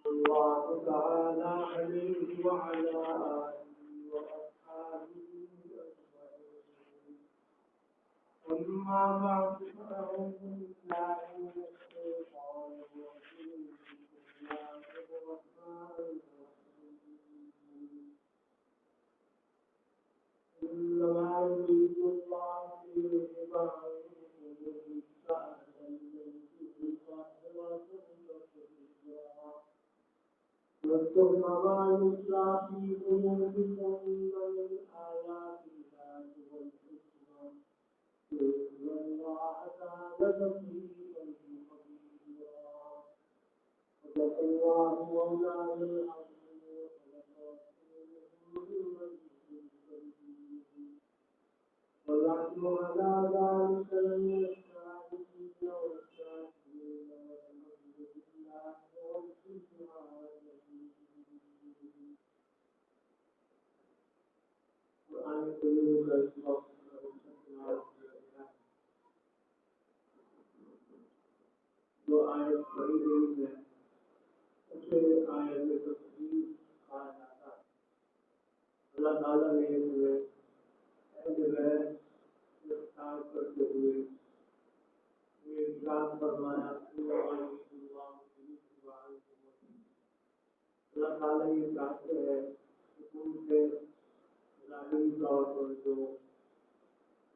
الله تعالى عليه وعلى آله وأصحابه أجمعين. أما بعد فأعوذ بالله من الشيطان الرجيم. بسم الله الرحمن الرحيم. إنما يريد الله ليذهب عنكم الرجس أهل البيت ويطهركم تطهيرا. واذكرن ما يتلى في قلوبكم من آيات الله والحكمة إن الله كان لطيفا خبيرا. صدق الله مولانا العظيم وصدق رسوله الكريم. ونحن على ذلك من الشاهدين والشاكرين والحمد لله رب العالمين. قرآن کریم کا اس وقت جو آیت پڑھی گئی ہے اسے آیت تفسیر کہا جاتا ہے. اللہ تعالیٰ نے اسے اختیار کرتے ہوئے یہ ارشاد فرمایا. اللہ تعالیٰ یہ چاہتے ہیں کہ تم سے ظاہری طور پر جو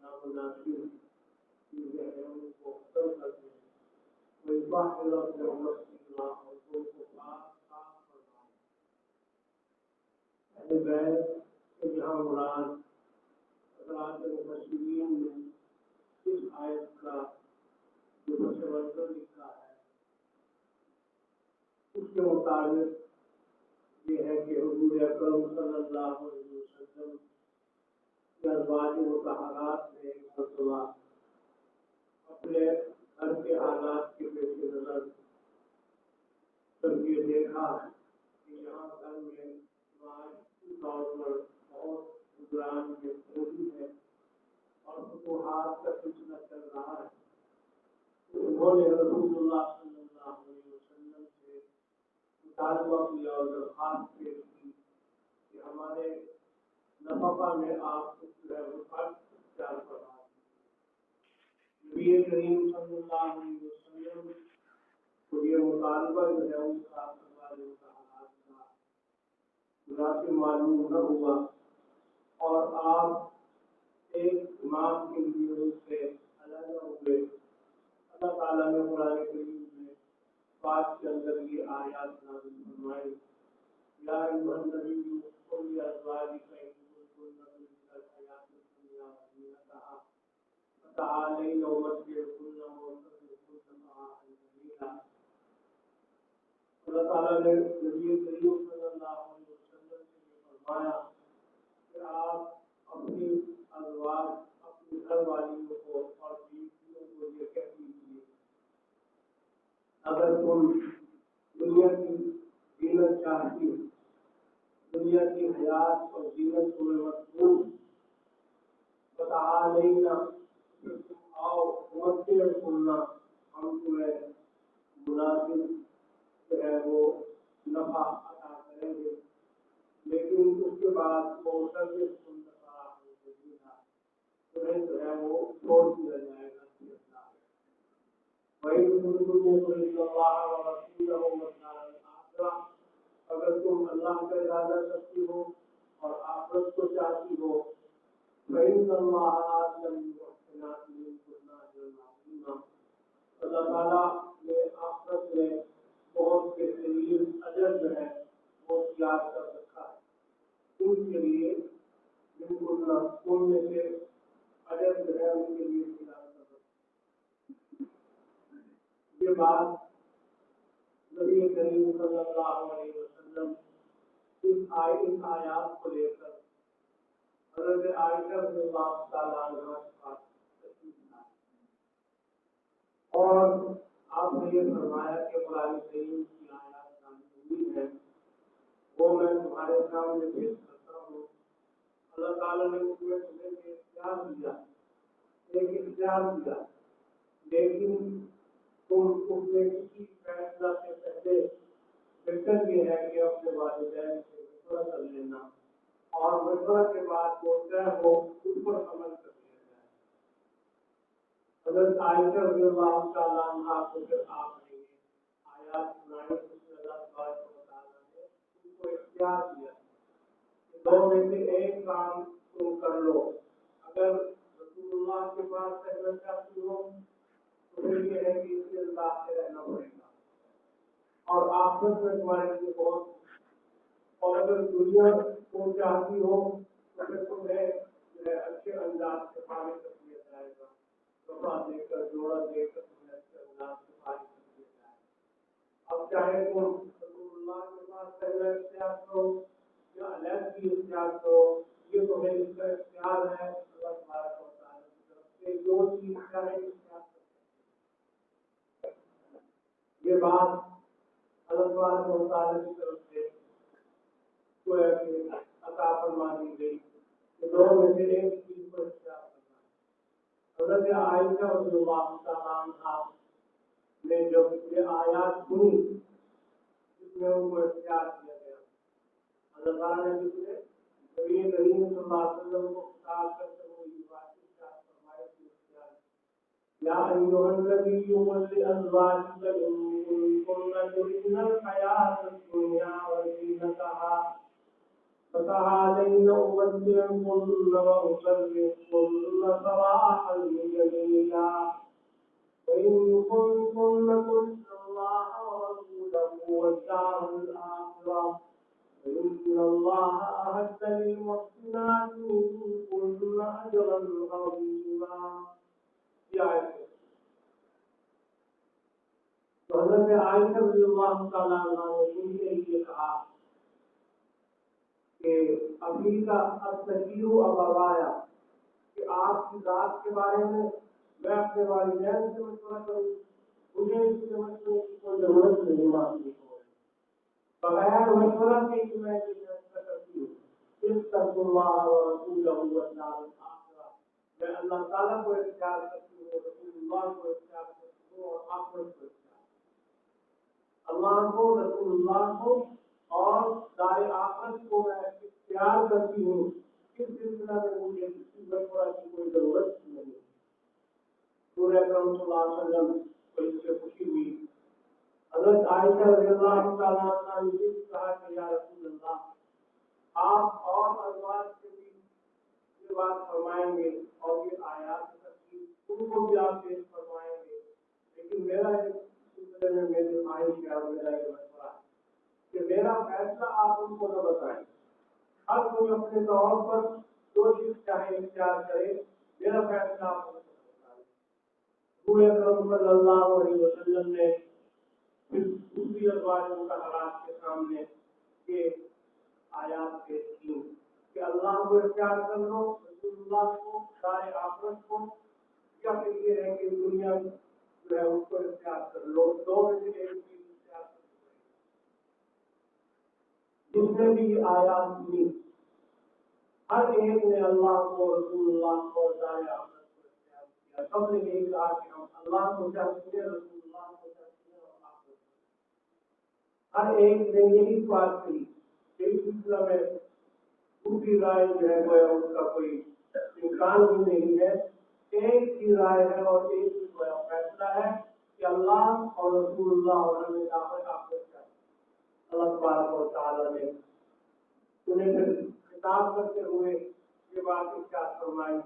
نامناسب چیزیں ہیں ان کو ختم کر دیں. کوئی باہر اپنے مسئلہ اور کو پاک فرمائے. اہل بیت کے جہاں مراد حضرات مفسرین نے اس آیت کا جو پس منظر لکھا ہے اس کے مطابق یہ ہے کہ حضور اکرم صلی اللہ علیہ وسلم کی ازواج مطہرات نے ایک مرتبہ اپنے گھر کے حالات کے پیش نظر جب یہ دیکھا کہ یہاں گھر میں معاشی طور پر بہت گزران میں موجود ہے اور فتوحات کا سلسلہ چل رہا ہے تو انہوں نے رسول اللہ صلی اللہ علیہ وسلم سے مطالبہ کیا اور درخواست پیش کی کہ ہمارے نفقہ میں آپ جو ہے وہ خرچ اختیار کروا دیں. نبی کریم صلی اللہ علیہ وسلم کو یہ مطالبہ جو ہے ان کا حالات کا مناسب معلوم نہ ہوا اور آپ ایک ماہ کے لیے اس سے علیحدہ ہوئے. اللہ تعالیٰ نے قرآن کریم میں بات کے اندر یہ آیات نازل فرمائی. یا ایھا النبی قل لازواجک ان کنتن تردن الحیاۃ الدنیا وزینتہا فتعالین امتعکن واسرحکن سراحا جمیلا. اللہ تعالیٰ نے نبی کریم صلی اللہ علیہ وسلم سے یہ فرمایا کہ آپ اپنی ازواج اپنی گھر والیوں کو اور بیویوں کو یہ کہہ دیجیے اگر تم دنیا کی زینت چاہتی دنیا کی حیات اور زینت تمہیں مطلوب فتعالینا تم آؤ امتعکن ہم تمہیں مناسب جو ہے وہ نفع عطا کریں گے لیکن اس کے بعد وہ سرکن سراحا جمیلا تمہیں جو ہے وہ چھوڑ دیا جائے گا. وَإِن كُنتُمْ تُرِيدُونَ اللَّهَ وَرَسُولَهُ وَالدَّارَ الْآخِرَةَ اگر تم اللہ کا ارادہ کرتی ہو اور آخرت کو چاہتی ہو فَإِنَّ اللَّهَ أَعَدَّ لِلْمُحْسِنَاتِ مِنكُنَّ أَجْرًا عَظِيمًا. اللہ تعالیٰ نے آخرت میں بہت بہترین اجر جو ہے وہ تیار کر رکھا ہے ان کے لیے. تم میں سے اجر جو ہے ان کے لیے تیار کر رکھا. یہ بات نبی کریم صلی اللہ علیہ وسلم اس آیات کو لے کر حضرت عائشہ رضی اللہ تعالیٰ عنہا کے پاس تشریف لائے اور آپ نے یہ فرمایا کہ قرآن کریم کی آیات نازل تمہارے سامنے پیش کرتا ہوں. اللہ تعالیٰ نے تمہیں ایک اختیار دیا، لیکن تم اس میں کسی فیصلہ سے پہلے بہتر یہ ہے کہ اپنے والدین سے مشورہ کر لینا اور مشورہ کے بعد وہ طے ہو اس پر عمل کر لیا جائے. حضرت عائشہ رضی اللہ تعالیٰ عنہا کو پھر آپ نے آیات سنائی جس میں اللہ تبارک و تعالیٰ نے ان کو اختیار دیا کہ دو میں سے ایک کام تم کر لو. اگر رسول اللہ کے پاس رہنا چاہتی ہو تو پھر یہ ہے کہ اس کے اللہ سے رہنا پڑے گا اور آخرت میں تمہارے لیے بہت. اور اگر دنیا کو چاہتی ہو تو پھر تمہیں اچھے انداز سے پانی کر دیا جائے گا، کپڑا دے کر جوڑا دے کر تمہیں اچھے انداز سے پانی کر دیا جائے گا. اب چاہے تم رسول اللہ کے پاس رہنا اختیار کرو یا علیحدگی اختیار کرو، یہ تمہیں اس کا اختیار ہے. اللہ تبارک و تعالیٰ کی طرف سے جو چیز چاہے اختیار کر سکتے ہیں. یہ بات اللہ تبارک و تعالیٰ کی طرف سے گویا کہ عطا فرما دی گئی کہ دو میں سے ایک چیز کو اختیار کرنا ہے. حضرت عائشہ رضی اللہ تعالیٰ عنہا نے جب یہ آیات سنی جس میں ان کو اختیار کیا گیا، اللہ تعالیٰ نے جس نے نبی کریم صلی اللہ علیہ وسلم کو خطاب کرتے ہوئے یہ بات ارشاد فرمائی کہ اختیار یا ایھا النبی قل لازواجک ان کنن تردن الحیاۃ الدنیا وزینتها فتعالین أمتعکن وأسرحکن سراحا جمیلا وإن كنتن تردن الله ورسوله والدار الآخرة فإن الله أعد للمحسنات منكن أجرا عظيما. تو حضرت عائشہ رضی اللہ تعالیٰ عنہ نے سن کے یہ کہا کہ ابھی کا التشیع ابوایا کہ آپ کی ذات کے بارے میں اپنے والدین سے مشورہ کروں، مجھے اس کے مشورے کی کوئی ضرورت نہیں محسوس ہو رہی. بغیر مشورہ کے کہ میں یہ فیصلہ کرتی ہوں اتقوا اللہ ورسولہ والدار الآخرہ، میں اللہ تعالیٰ کو اختیار کرتی ہوں، رسول اللہ کو اختیار کرتی ہوں اور آخرت کو اختیار کرتی ہوں. اللہ کو، رسول اللہ کو اور دار آخرت کو میں اختیار کرتی ہوں. اس سلسلہ میں مجھے کسی مشورہ کی کوئی ضرورت نہیں. رسول اکرم صلی اللہ علیہ وسلم کو اس سے خوشی ہوئی. حضرت عائشہ رضی اللہ تعالیٰ عنہا نے یہ کہا کہ یا رسول اللہ، آپ اور ازواج سے بھی یہ بات فرمائیں گے اور یہ آیات تفسیر ان کو بھی آپ پیش فرمائیں گے، لیکن میرا اس سلسلے میں میری خواہش ہے اور میرا یہ مشورہ ہے کہ میرا فیصلہ آپ ان کو نہ بتائیں. ہر کوئی اپنے طور پر جو چیز چاہے اختیار کرے، میرا فیصلہ آپ ان کو بتائیں. رسول اکرم صلی اللہ علیہ وسلم نے پھر دوسری ازواج مطہرات کے سامنے یہ آیات پیش کی کہ اللہ کو اختیار کر لو، رسول اللہ کو، دار آخرت کو، یا پھر یہ ہے کہ دنیا جو ہے اس کو اختیار کر لو. دو میں سے ایک چیز اختیار کر لو. جس نے بھی آیات سنی ہر ایک نے اللہ کو، رسول اللہ کو، دار آخرت کو اختیار کیا. سب نے یہی کہا کہ ہم اللہ کو چاہتے ہیں، رسول اللہ کو چاہتے ہیں اور آخرت کو. ہر ایک نے یہی بات کہی. اس سلسلہ میں دوسری رائے جو ہے وہ اس کا کوئی امکان بھی نہیں ہے. ایک ہی رائے ہے اور ایک ہی فیصلہ ہے کہ اللہ اور رسول اللہ اور ہمیں آخرت چاہیے. اللہ تبارک و تعالیٰ نے انہیں پھر خطاب کرتے ہوئے یہ بات ارشاد فرمائی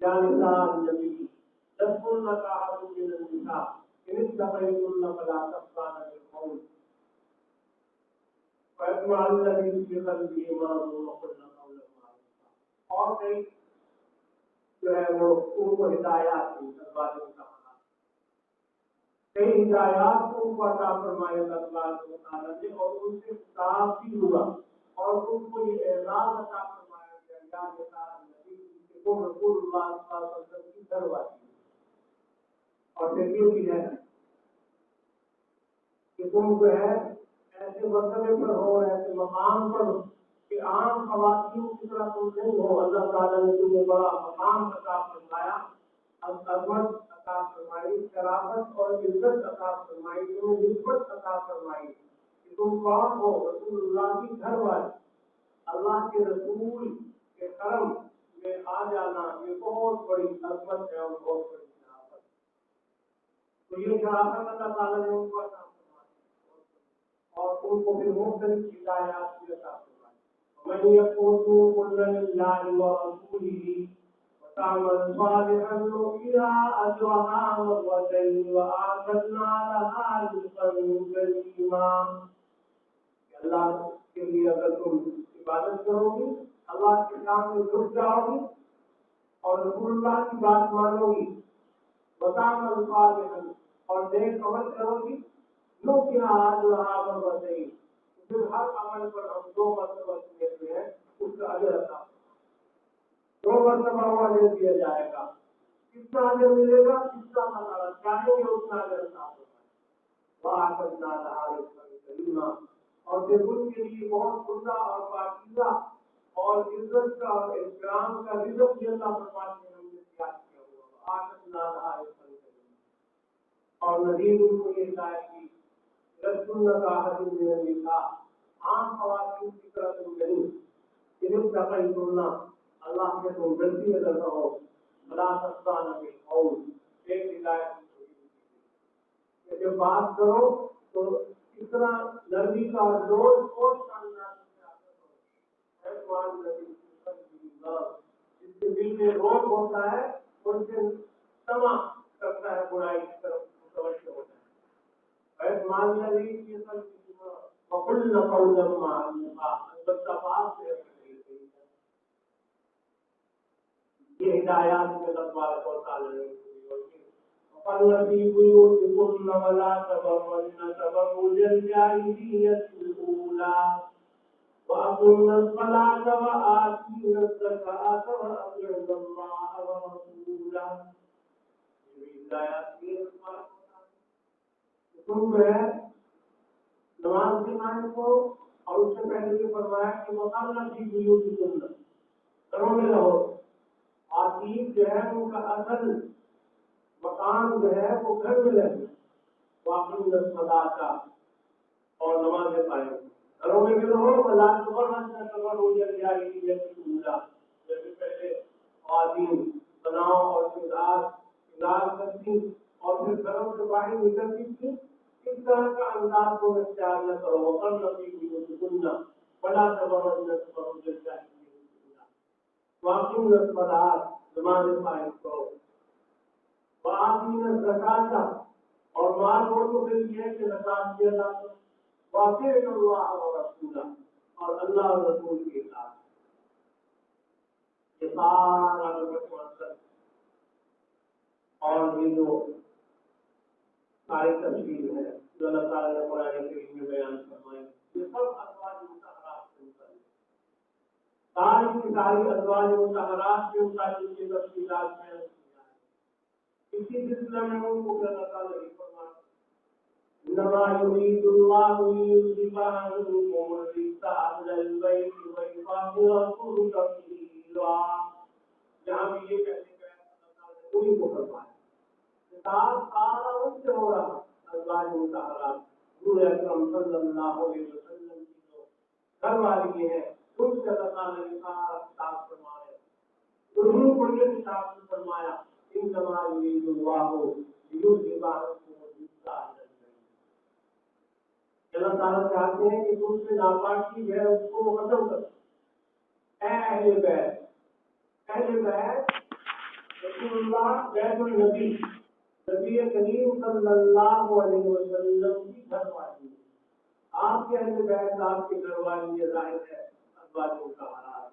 یا نساء النبی لستن کأحد من النساء إن اتقيتن فلا تخضعن بالقول فيطمع الذي في قلبه مرض وقلن قولا معروفا. اور کئی جو ہے وہ ان کو ہدایات دی ازواج مطہرات، کئی ہدایات کو ان کو عطا فرمائے اللہ تبارک و تعالیٰ نے، اور ان سے خطاب بھی ہوا اور ان کو یہ اعزاز عطا فرمایا گیا یا نساء النبی کہ تم رسول اللہ صلی اللہ علیہ وسلم کی گھر والی. اور پھر یہ بھی ہے کہ تم جو ہے ایسے مرتبے پر ہو، ایسے مقام پر کہ عام خواتین کی طرح تم نہیں ہو. اللہ تعالیٰ نے تمہیں بڑا مقام عطا فرمایا، عظمت عطا فرمائی، شرافت اور عزت عطا فرمائی، تمہیں نسبت عطا فرمائی کہ تم کون ہو؟ رسول اللہ کی گھر والے. اللہ کے رسول کے کرم میں آ جانا یہ بہت بڑی عظمت ہے اور بہت بڑی شرافت. تو یہ شرافت اللہ تعالیٰ نے ان کو عطا فرمائی اور ان کو پھر مختلف ہدایات بھی عطا فرمائی. وَمَن يَقْنُتْ مِنْكُنَّ لِلَّهِ وَرَسُولِهِ وَتَعْمَلْ صَالِحًا نُؤْتِهَا أَجْرَهَا مَرَّتَيْنِ وَأَعْتَدْنَا لَهَا رِزْقًا كَرِيمًا. کہ اللہ کے لیے اگر تم عبادت کرو گی، اللہ کے سامنے جھک جاؤ گی اور رسول اللہ کی بات مانو گی، وَتَعْمَلْ صَالِحًا اور نیک عمل کرو گی، نُؤْتِهَا أَجْرَهَا مَرَّتَيْنِ پھر ہر عمل پر ہم 2 مرتبہ دیتے ہیں اس کا اجر عطا. 2 مرتبہ وہ اجر دیا جائے گا. کتنا اجر ملے گا؟ جتنا اللہ چاہیں گے اتنا اجر عطا ہوگا. وَأَعْتَدْنَا لَهَا رِزْقًا كَرِيمًا اور پھر ان کے لیے بہت عمدہ اور پاکیزہ اور عزت کا اور احترام کا رزق بھی اللہ فرماتے ہیں ہم نے تیار کیا ہوا. وَأَعْتَدْنَا لَهَا رِزْقًا كَرِيمًا اور نذیر ان کو یہ ہدایت کی رسول کا من النساء عام خواتین کی طرح تم نہیں، انہیں تقی کرنا اللہ کے تم غلطی اگر رہو، بلا تخضعن بالقول ایک ہدایت کہ جب بات کرو تو اس طرح نرمی کا زور اور شاندار جس کے دل میں روک ہوتا ہے ان سے سما کرتا ہے، برائی کی طرف متوجہ ہوتا ہے. وَقُلْنَ قَوْلًا مَّعْرُوفًا البتہ بات سے یہ ہدایات میں اللہ تبارک و تعالیٰ نے وَقَرْنَ فِي بُيُوتِكُنَّ وَلَا تَبَرَّجْنَ تَبَرُّجَ الْجَاهِلِيَّةِ الْأُولَىٰ وَأَقِمْنَ الصَّلَاةَ وَآتِينَ الزَّكَاةَ وَأَطِعْنَ اللَّهَ وَرَسُولَهُ. یہ ہدایات یہ تم جو ہے نماز کے قائم کرو اور اس سے پہلے یہ فرمایا کہ وَقَرْنَ فِي بُيُوتِكُنَّ گھروں میں رہو. عتیق جو ہے ان کا اصل مکان جو ہے وہ گھر میں رہے. وَأَقِمْنَ الصَّلَاةَ اور نماز قائم گھروں میں بھی رہو. وَلَا تَبَرَّجْنَ تَبَرُّجَ الْجَاهِلِيَّةِ الْأُولَىٰ جیسے پہلے خواتین بناؤ اور شنگار کرتی اور پھر گھروں سے باہر نکلتی تھی، اس طرح کا انداز کو اختیار نہ کرو. وَقَرْنَ فِي بُيُوتِكُنَّ وَلَا تَبَرَّجْنَ تَبَرُّجَ الْجَاهِلِيَّةِ الْأُولَىٰ وَأَقِمْنَ الصَّلَاةَ نماز قائم کرو. وَآتِينَ الزَّكَاةَ اور مال ہو تو پھر یہ کہ زکات دیا جاتا. وَأَطِعْنَ اللَّهَ وَرَسُولَهُ اور اللہ اور رسول کی اطاعت. یہ سارا مقصد اور یہ جو ساری تفصیل ہے جو اللہ تعالیٰ نے قرآن کریم میں بیان فرمائی، یہ سب ازواج مطہرات سے متعلق ساری کی ساری ازواج مطہرات سے متعلق کی تفصیلات بیان کی جائیں. اسی سلسلے میں ان کو اللہ تعالیٰ نے فرمایا انما يريد الله ليذهب عنكم الرجس أهل البيت ويطهركم تطهيرا. جہاں بھی یہ کہنے کا اللہ تعالیٰ نے انہیں کو فرمایا سارا ان سے ہو رہا ازواج مطہرات نور اکرم صلی اللہ علیہ وسلم کی جو گھر والی ہیں ان سے اللہ تعالیٰ نے سارا خطاب فرمایا. انہوں کو یہ خطاب فرمایا انما يريد الله ليذهب عنكم الرجس أهل البيت. اللہ تعالیٰ چاہتے ہیں کہ تم سے ناپاکی ہے اس کو ختم کر. اے اہل بیت، اہل بیت رسول اللہ بیت النبی نبی کریم صلی اللہ علیہ وسلم کی گھر والی. آپ کے اہل بیت آپ کے گھر والی یہ ظاہر ہے ازواج مطہرات.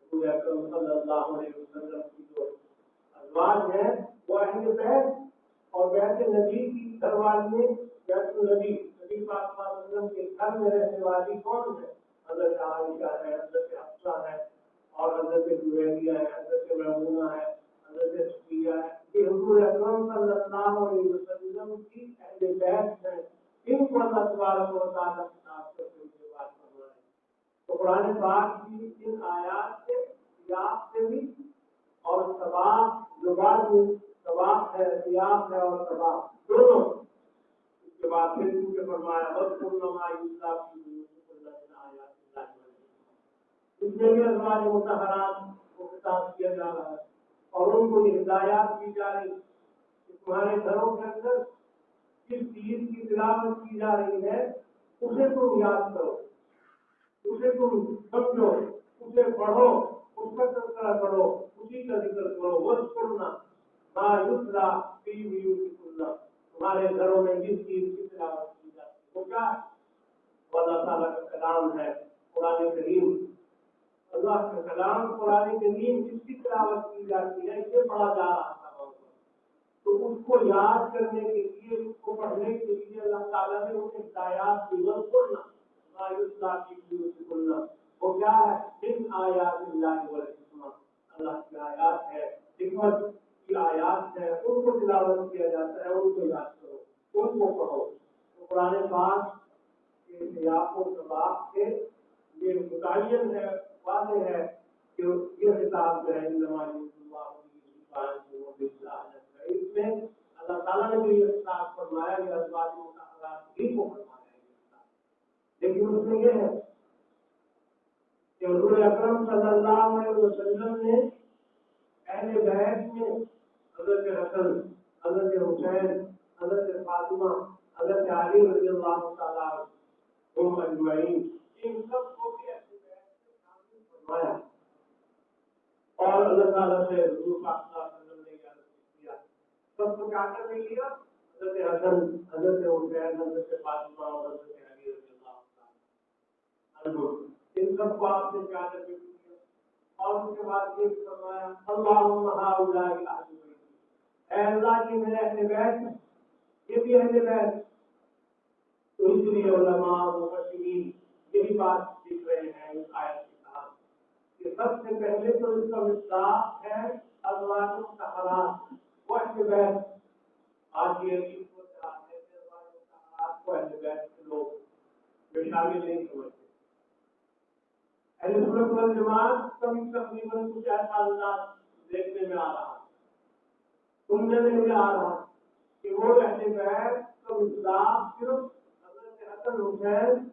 رسول اکرم صلی اللہ علیہ وسلم کی جو ازواج ہیں وہ اہل بیت اور بیت نبی کی گھر والی بیت النبی نبی پاک صلی اللہ علیہ وسلم کے گھر میں رہنے والی کون ہے؟ حضرت عائشہ ہے، حضرت حفصہ ہے اور حضرت جویریہ ہے، حضرت میمونہ ہے، حضرت صفیہ ہے. یہ حضور اکرم صلی اللہ علیہ وسلم کی اہل بیت ہیں. ان کو اللہ تبارک و تعالیٰ خطاب تو قرآن پاک کی ان آیات سے سیاق سے بھی اور سباق جو بعد میں سباق ہے سیاق ہے اور سباق دونوں اس کے بعد پھر کیونکہ فرمایا اس میں بھی ازواج مطہرات کو خطاب کیا جا رہا ہے اور ان کو یہ ہدایات کی جا رہی کہ تمہارے گھروں کے اندر جس چیز کی تلاوت کی جا رہی ہے اسے تم یاد کرو اسے تم سمجھو اسے پڑھو اس کا تذکرہ کرو اسی کا ذکر کرو وذکرنا ما یتلی فی بیوتکن تمہارے گھروں میں جس چیز کی تلاوت کی جاتی ہے وہ کیا ہے؟ وہ اللہ تعالیٰ کا کلام ہے قرآن کریم اللہ کا کلام قرآن کریم جس کی تلاوت کی جاتی ہے اسے پڑھا جا رہا تھا تو اس کو یاد کرنے کے لیے اس کو پڑھنے کے لیے اللہ تعالیٰ نے انہیں ہدایات کی وذکرنا ما یتلی فی بیوتکن وہ کیا ہے ان آیات اللہ والحکمہ اللہ کی آیات ہے حکمت کی آیات ہے ان کو تلاوت کیا جاتا ہے ان کو یاد کرو ان کو پڑھو تو قرآن پاک کے سیاق و سباق سے یہ متعین ہے واضح ہے کہ یہ خطاب جو ہے اس میں اللہ تعالیٰ نے جو یہ خطاب فرمایا یہ ازواج مطہرات ہی کو فرمایا ہے لیکن اس میں یہ ہے کہ حضور اکرم صلی اللہ علیہ وسلم نے اہل بیت میں حضرت حسن حضرت حسین حضرت فاطمہ حضرت علی رضی اللہ تعالیٰ عنہم اجمعین ان سب کو بھی اہل بیت میں شامل فرمایا اور اللہ تعالیٰ سے حضور پاک صلی اللہ علیہ وسلم نے کیا سب کو کیا کرنے لیا حضرت حسن حضرت حسین حضرت فاطمہ اور حضرت علی رضی اللہ تعالیٰ عنہم ان سب کو آپ نے کیا کر دیا اور اس کے بعد یہ فرمایا اللہم ہؤلاء اہل بیت اے اللہ کی میرے اہل بیت یہ بھی اہل بیت تو اس لیے علماء مفسرین یہی بات لکھ رہے ہیں اس آیت کے ساتھ کہ سب سے پہلے تو اس کا مصداق ہے ازواج مطہرات وہ اہل بیت آج یہ چیز کو چاہتے ہیں ازواج مطہرات کو اہل بیت کے لوگ جو شامل نہیں سمجھتے اہل سنت والجماعت کا بھی تقریباً کچھ ایسا انداز دیکھنے میں آ رہا سننے میں بھی آ رہا کہ وہ اہل بیت کا مصداق صرف حضرت حسن حسین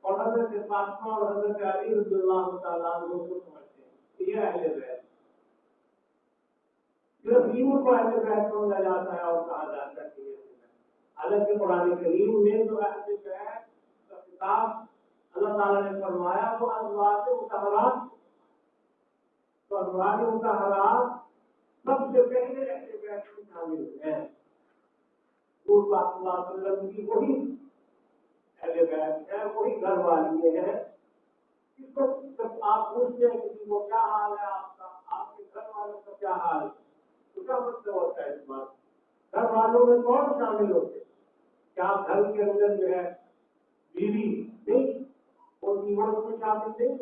اور حضرت فاطمہ اور حضرت علی رضی اللہ تعالیٰ عنہ کو سمجھتے ہیں یہ اہل بیت صرف ان کو اہل بیت سمجھا جاتا ہے اور کہا جاتا ہے کہ یہ حالانکہ قرآن کریم میں جو اہل بیت کا خطاب اللہ تعالیٰ نے فرمایا وہ ازواج مطہرات تو ازواج مطہرات سب سے پہلے اہل بیت میں شامل ہیں حضور پاک صلی اللہ علیہ وسلم کی وہی اہل بیت ہے وہی گھر والی ہے اس کو جب آپ پوچھتے ہیں کسی کو کیا حال ہے آپ کا آپ کے گھر والوں کا کیا حال ہے تو کیا مطلب ہوتا ہے اس بات گھر والوں میں کون شامل ہوتے کیا گھر کے اندر جو ہے بیوی نہیں وہ دیوان میں شامل نہیں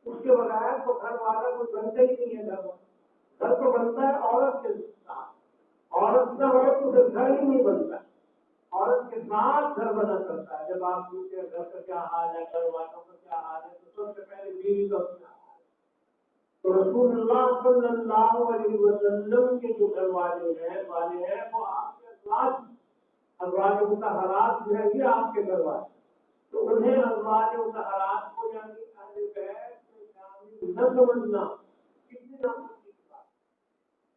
اس کے بغیر تو گھر والا کوئی بنتا ہی نہیں ہے گھر تو بنتا ہے عورت کے ساتھ عورت نہ ہو تو پھر گھر ہی نہیں بنتا عورت کے ساتھ گھر بنا کرتا ہے جب آپ پوچھتے ہیں گھر کا کیا حال ہے گھر والوں کا کیا حال ہے تو سب سے پہلے بیوی کا کیا حال ہے تو رسول اللہ صلی اللہ علیہ وسلم کے جو گھر والے ہیں وہ آپ کے ازواج مطہرات جو ہے یہ آپ کے گھر والے تو انہیں ازواج مطہرات کو یعنی اہل بیت میں شامل نہ سمجھنا کتنی ناقصی کی بات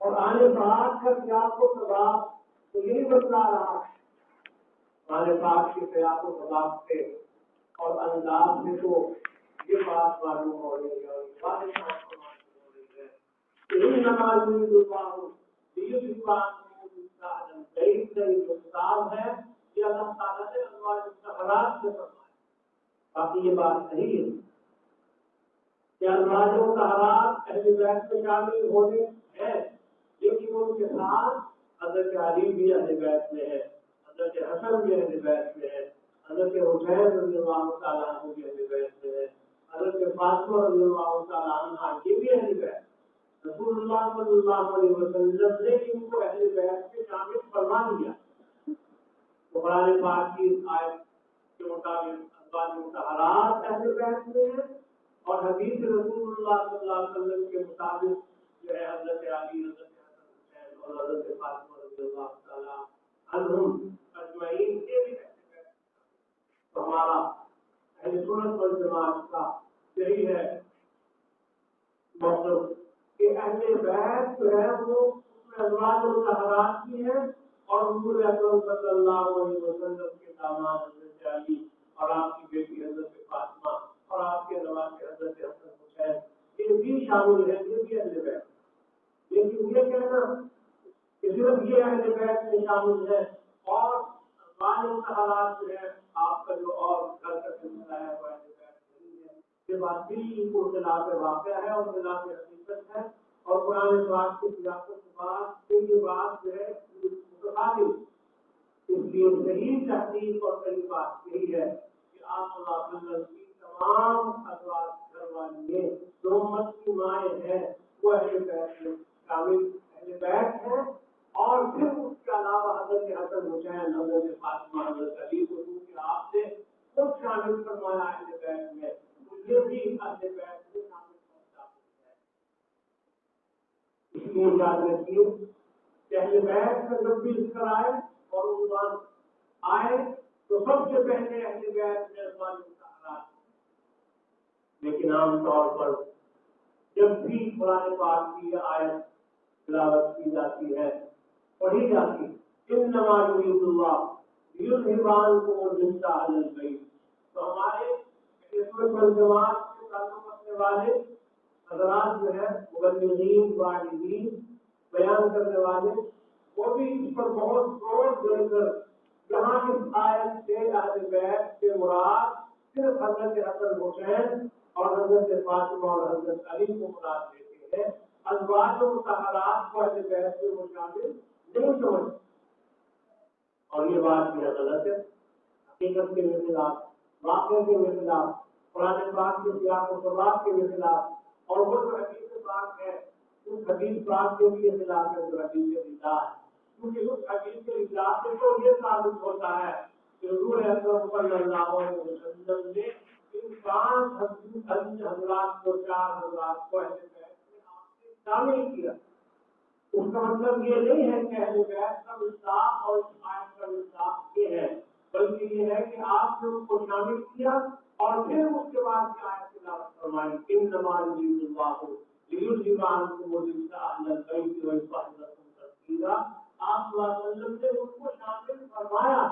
اور آنے پاک کا سیاق و سباق تو یہی بتلا رہا ہے آنے پاک کے سیاق و سباق سے اور انداز سے تو یہ بات معلوم ہو رہی ہے اور یہ بات معلوم ہو رہی ہے کہ ان نماز اللہ جو کتاب ہے یہ اللہ تعالیٰ نے ازواج مطہرات سے فرمایا باقی یہ بات صحیح ہے کہ ازواج مطہرات اہل بیت میں شامل ہونے ہیں لیکن ان کے ساتھ حضرت علی بھی اہل بیت میں ہے حضرت حسن بھی اہل بیت میں ہے حضرت حسین رضی اللہ تعالیٰ عنہ بھی اہل بیت میں ہے حضرت فاطمہ رضی اللہ تعالیٰ عنہ یہ بھی اہل بیت رسول اللہ صلی اللہ علیہ وسلم نے ان کو اہل بیت میں شامل فرما دیا قرآن پاک کی آیت کے مطابق ازواج مطہرات اہل بیت میں ہیں اور حدیث رسول اللہ صلی اللہ علیہ وسلم کے مطابق جو ہے حضرت علی، حضرت حسن حسین اور حضرت فاطمہ رضی اللہ تعالیٰ عنہم اجمعین کے بھی تو ہمارا اہل سنت والجماعت کا یہی ہے موقف کہ اہل بیت جو ہے وہ ازواج مطہرات کی ہیں اور حضور اکرم صلی اللہ علیہ وسلم کے داماد حضرت علی اور آپ کی بیٹی حضرت فاطمہ اور آپ کے نواسے حضرت حسن حسین یہ بھی شامل ہیں، یہ بھی اہل بیت. لیکن یہ کہنا کہ صرف یہ اہل بیت میں شامل ہے اور ازواج مطہرات جو ہے آپ کا جو اور گھر کا سلسلہ ہے وہ اہل بیت نہیں ہے، یہ بات بالکل خلاف واقعہ ہے اور خلاف حقیقت ہے. اور قرآن پاک کی سیاست کے بعد یہ بات جو ہے متقابل، اس لیے صحیح تحقیق اور صحیح بات یہی ہے کہ آپ صلی اللہ علیہ وسلم کی تمام ازواج گھر والی جو امت کی مائیں ہیں وہ اہل بیت میں شامل اہل بیت ہیں. اور پھر اس کے علاوہ حضرت حسن حسین، حضرت فاطمہ، حضرت علی کو کہ آپ نے خود شامل فرمایا اہل بیت میں، یہ بھی اہل بیت میں شامل ہوتا ہے. اس لیے یاد رکھیے کہ اہل بیت کا جب بھی ذکر آئے اور عنوان آئے تو سب سے پہلے اہل بیت میں ازواج مطہرات. لیکن عام طور پر جب بھی قرآن پاک کی آیت تلاوت کی جاتی ہے، پڑھی جاتی انما یرید اللہ لیذھب عنکم الرجس اہل البیت، تو ہمارے سنت والجماعت سے تعلق رکھنے والے حضرات جو ہے مبلغین، واعظین، بیان کرنے والے، وہ بھی اس پر بہت زور دے کر یہاں اس آیت سے اہل بیت سے مراد صرف حضرت حسن حسین اور حضرت فاطمہ اور حضرت علی کو مراد دیتے ہیں. ازواج و مطہرات کو اہل بیت میں شامل نہیں سمجھتے اور یہ بات بھی غلط ہے. حقیقت کے خلاف، واقعے کے خلاف، قرآن پاک کے سیاق و سباق کے خلاف، اور وہ جو حدیث پاک ہے اس حدیث پاک کے بھی خلاف ہے جو حدیث رضا ہے. کیونکہ اس حدیث کے رضا سے تو یہ ثابت ہوتا ہے کہ حضور اکرم صلی اللہ علیہ وسلم نے انسان حضرات کو، چار حضرات کو اہل بیت میں آپ نے شامل کیا. اس کا مطلب یہ نہیں ہے کہ اہل بیت کا مصداق اور اس آیت کا مصداق یہ ہے، بلکہ یہ ہے کہ آپ نے ان کو شامل کیا اور پھر اس کے بعد کی آیت تلاوت فرمائی انما یرید اللہ لیذھب عنکم الرجس اہل البیت ویطہرکم تطہیرا. آپ صلی اللہ علیہ وسلم نے ان کو شامل فرمایا.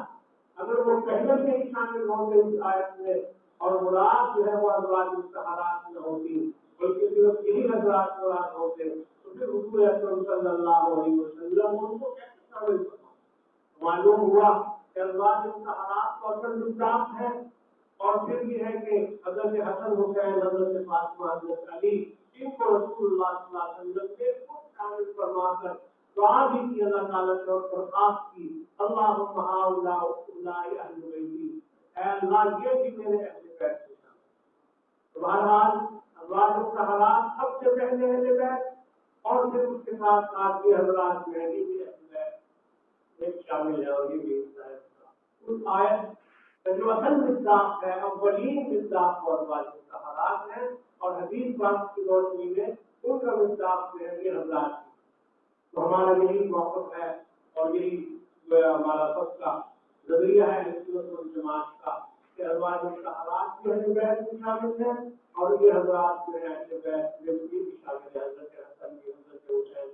اگر وہ پہلے سے ہی شامل ہوتے اس آیت میں اور مراد جو ہے وہ ازواج مطہرات نہ ہوتی بلکہ صرف یہی حضرات مراد ہوتے تو پھر حضور اکرم صلی اللہ علیہ وسلم ان کو کیسے شامل کرنا. معلوم ہوا کہ ازواج مطہرات کا اصل مصداق ہے اور پھر یہ ہے کہ حضرت حسن حسین، حضرت فاطمہ، حضرت علی ان کو رسول اللہ صلی اللہ علیہ وسلم نے خود شامل فرما کر دعا بھی کی اللہ تعالیٰ سے اور درخواست کی اللہم ہؤلاء اہل بیتی، اے اللہ یہ بھی میرے اہل بیت کے شامل. تو بہرحال ازواج مطہرات سب سے پہلے اہل بیت اور پھر اس کے ساتھ ساتھ یہ حضرات میں بھی اہل بیت میں شامل ہے. اور یہ بھی اس آیت جو اصل مصداق ہے، اولین مصداق و ازواج مطہرات ہیں اور حدیث پاک کی روشنی میں ان کا مصداق جو ہے یہ حضرات کی. تو ہمارا یہی موقف ہے اور یہی جو ہے ہمارا سب کا نظریہ ہے سنت والجماعت کا کہ ازواج مطہرات بھی اہل بیت میں شامل ہیں اور یہ حضرات جو ہے اہل بیت میں بھی شامل ہے. حضرت حسن بھی، حضرت حسین.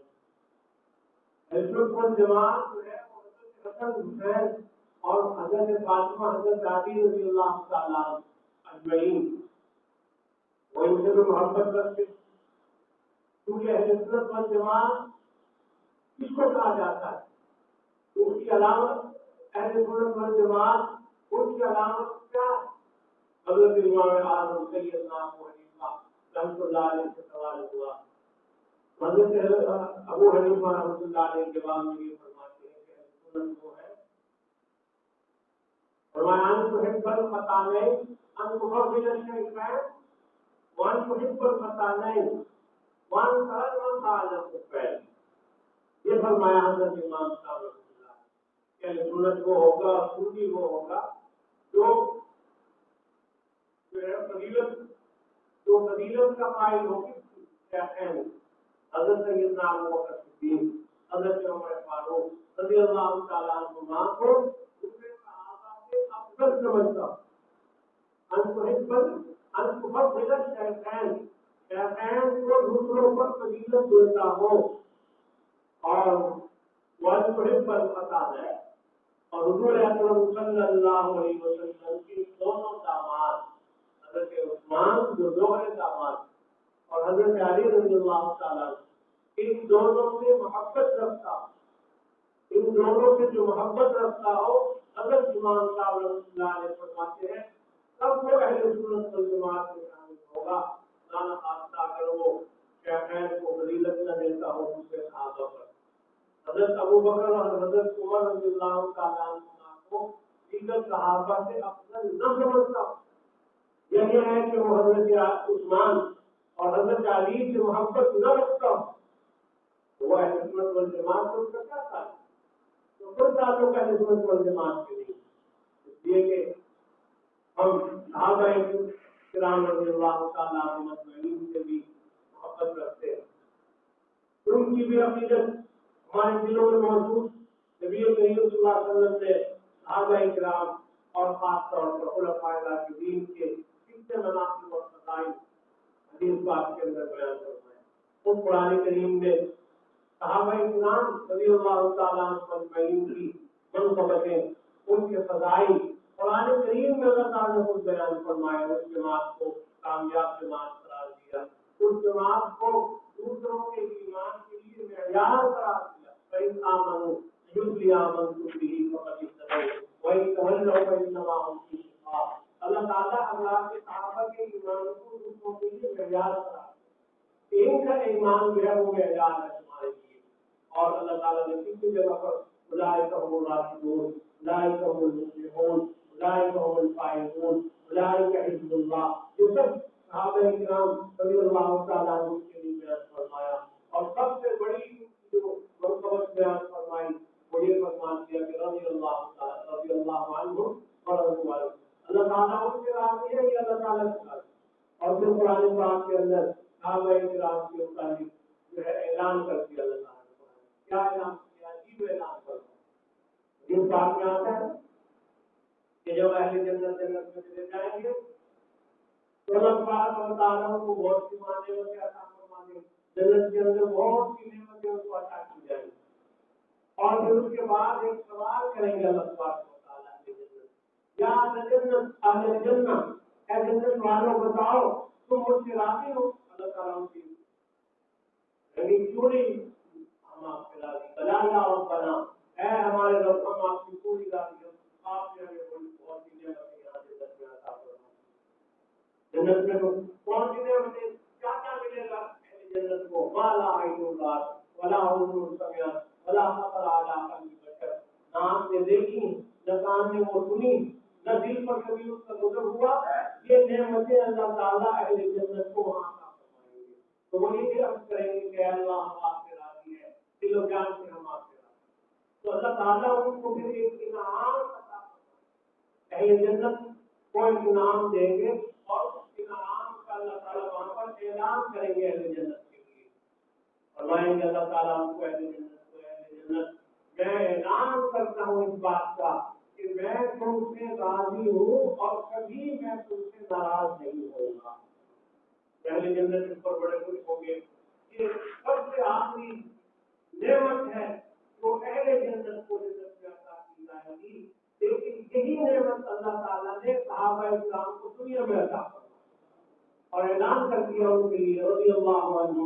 سنت والجماعت جو ہے وہ حضرت حسن حسین اور حضرت فاطمہ، حضرت علی رضی اللہ تعالیٰ اجمعین وہ ان سے بھی محبت کرتے. کیونکہ اہل سنت والجماعت کس کو کہا جاتا ہے تو اس کی علامت اہل سنت والجماعت ان کی علامت کیا ہے؟ حضرت امام اعظم سیدنا ابو حنیفہ رحمۃ اللہ علیہ سے سوال ہوا. حضرت ابو حنیفہ رحمۃ اللہ علیہ کے جواب میں یہ فرماتے ہیں کہ اہل سنت وہ ہے فرمایا ان تحب الخطانین ان تفضل الشیخین وان تحب الخطانین وان ترد من فعل الخفین. یہ فرمایا حضرت امام صاحب رحمۃ اللہ کہ اہل سنت وہ ہوگا، سنی وہ ہوگا جو فضیلت فضیلت کا قائل ہو شیخین حضرت سیدنا ابو بکر صدیق حضرت عمر فاروق رضی اللہ تعالیٰ عنہما کو دوسرے صحابہ سے افضل سمجھتا ہوں. ان تفضل الشیخین کو دوسروں پر فضیلت دیتا ہو اور وَأَنْتُحِبَّ الْفَضَائِلَ اور حضور اکرم صلی اللہ علیہ وسلم کی دونوں داماد حضرت عثمان جو دوہرے داماد اور حضرت علی رضی اللہ تعالیٰ ان دونوں سے محبت رکھتا ان دونوں سے جو محبت رکھتا ہو حضرت امام صاحب رحمۃ اللہ علیہ فرماتے ہیں سب کو اہل سنت والجماعت میں شامل ہوگا نہ خاصہ اگر وہ شیخین کو فضیلت نہ دیتا ہو دوسرے صحابہ پر. حضرت ابو بکر اور حضرت عمر رضی اللہ تعالیٰ عنہ کو دیگر صحابہ سے افضل نہ سمجھتا. یہی ہے کہ وہ حضرت عثمان اور حضرت علی سے محبت نہ رکھتا وہ اہل سنت والجماعت سے اس کا کیا تعلق؟ تو کوئی تعلق اہل سنت والجماعت سے نہیں. اس لیے کہ ہم صحابہ کرام رضی اللہ تعالیٰ عنہ مجمعین سے بھی محبت رکھتے ہیں. ان کی بھی عقیدت ہمارے دلوں میں موجود. نبی کریم صلی اللہ علیہ وسلم نے صحابہ کرام اور خاص طور پر خلفائے راشدین کے کتنے مناقب اور فضائل حدیث پاک کے اندر بیان فرمائے. خود قرآن کریم میں صحابہ کرام رضی اللہ تعالیٰ عنہ مجمعین کی منقبتیں ان کے فضائل قرآن کریم میں اللہ تعالیٰ نے خود بیان فرمایا. اس جماعت کو کامیاب جماعت قرار دیا. اس جماعت کو دوسروں کے ایمان کے لیے معیار قرار دیا. فَإِنْ آمَنُوا بِمِثْلِ آمَنْتُم بِهِ فَقَدِ اهْتَدَوْا وَإِنْ تَوَلَّوْا فَإِنَّمَا هُمْ فِي شِقَاقٍ. اللہ تعالیٰ اللہ کے صحابہ کے ایمان کو دوسروں کے لیے معیار قرار دیا. ان کا ایمان جو ہے وہ معیار ہے تمہارے لیے. اور اللہ تعالیٰ نے کسی جگہ پر اولئک هم الراشدون اولئک هم المفلحون اولئک هم الفائزون اولئک حزب اللہ یہ سب صحابہ کرام رضی اللہ تعالیٰ عنہ کے لیے بیان فرمایا. اور سب سے بڑی جو مرتبت بیان فرمائی وہ یہ فرمان دیا کہ رضی اللہ عنہ اور اللہ تعالیٰ ان سے راضی ہے یہ اللہ تعالیٰ سے راضی. اور پھر قرآن پاک کے اندر صحابہ کرام کے متعلق جو ہے اعلان کر دیا اللہ تعالیٰ نے. کیا اعلان کیا؟ عجیب اعلان کر دیا. جس بات میں آتا ہے کہ جب اہل جنت جنت میں چلے جائیں گے تو اللہ تبارک و تعالیٰ کو بہت سی نعمتیں عطا فرمائیں گے. جنت کے اندر بہت سی نعمتیں ان کو عطا کی جائیں گی. اور پھر اس کے بعد ایک سوال کریں گے اللہ تبارک و تعالیٰ کی جنت یا جنت اہل جنت اے جنت والوں بتاؤ تم مجھ سے راضی ہو؟ اللہ تعالیٰ ان کی یعنی کیوں نہیں ہم آپ سے راضی؟ بلا اور بنا اے ہمارے رب ہم آپ کی پوری راضی ہو. آپ نے ہمیں بہت سی نعمتیں یہاں جنت میں عطا فرمائیں. جنت میں تو کون سی نعمتیں کیا کیا ملے گا جنت کو؟ والا عین رات ولا عذر سمعت ولا خطر علی قلب بشر. نہ آپ نے دیکھی نہ کان نے وہ سنی نہ دل پر کبھی اس کا گزر ہوا. یہ نعمتیں اللہ تعالیٰ اہل جنت کو وہاں عطا فرمائیں گے. تو وہ یہ عرض کریں گے کہ اللہ ہم آپ سے راضی ہے دل و جان سے ہم آپ سے راضی. تو اللہ تعالیٰ ان کو پھر ایک انعام عطا فرمائیں. اہل جنت کو ایک انعام دیں گے اور اس انعام کا اللہ تعالیٰ وہاں پر اعلان کریں گے اہل جنت کے لیے. فرمائیں گے اللہ تعالیٰ ان کو اہل جنت میں اعلان کرتا ہوں اس بات کا کہ میں تم سے راضی ہوں اور کبھی میں تم سے ناراض نہیں ہوں گا. اہل جنت اس پر بڑے خوش ہوں گے. یہ سب سے آخری نعمت ہے جو اہل جنت کو جنت میں عطا کی جائے گی. لیکن یہی نعمت اللہ تعالیٰ نے صحابہ کرام کو دنیا میں عطا فرمائی اور اعلان کر دیا ان کے لیے رضی اللہ عنہ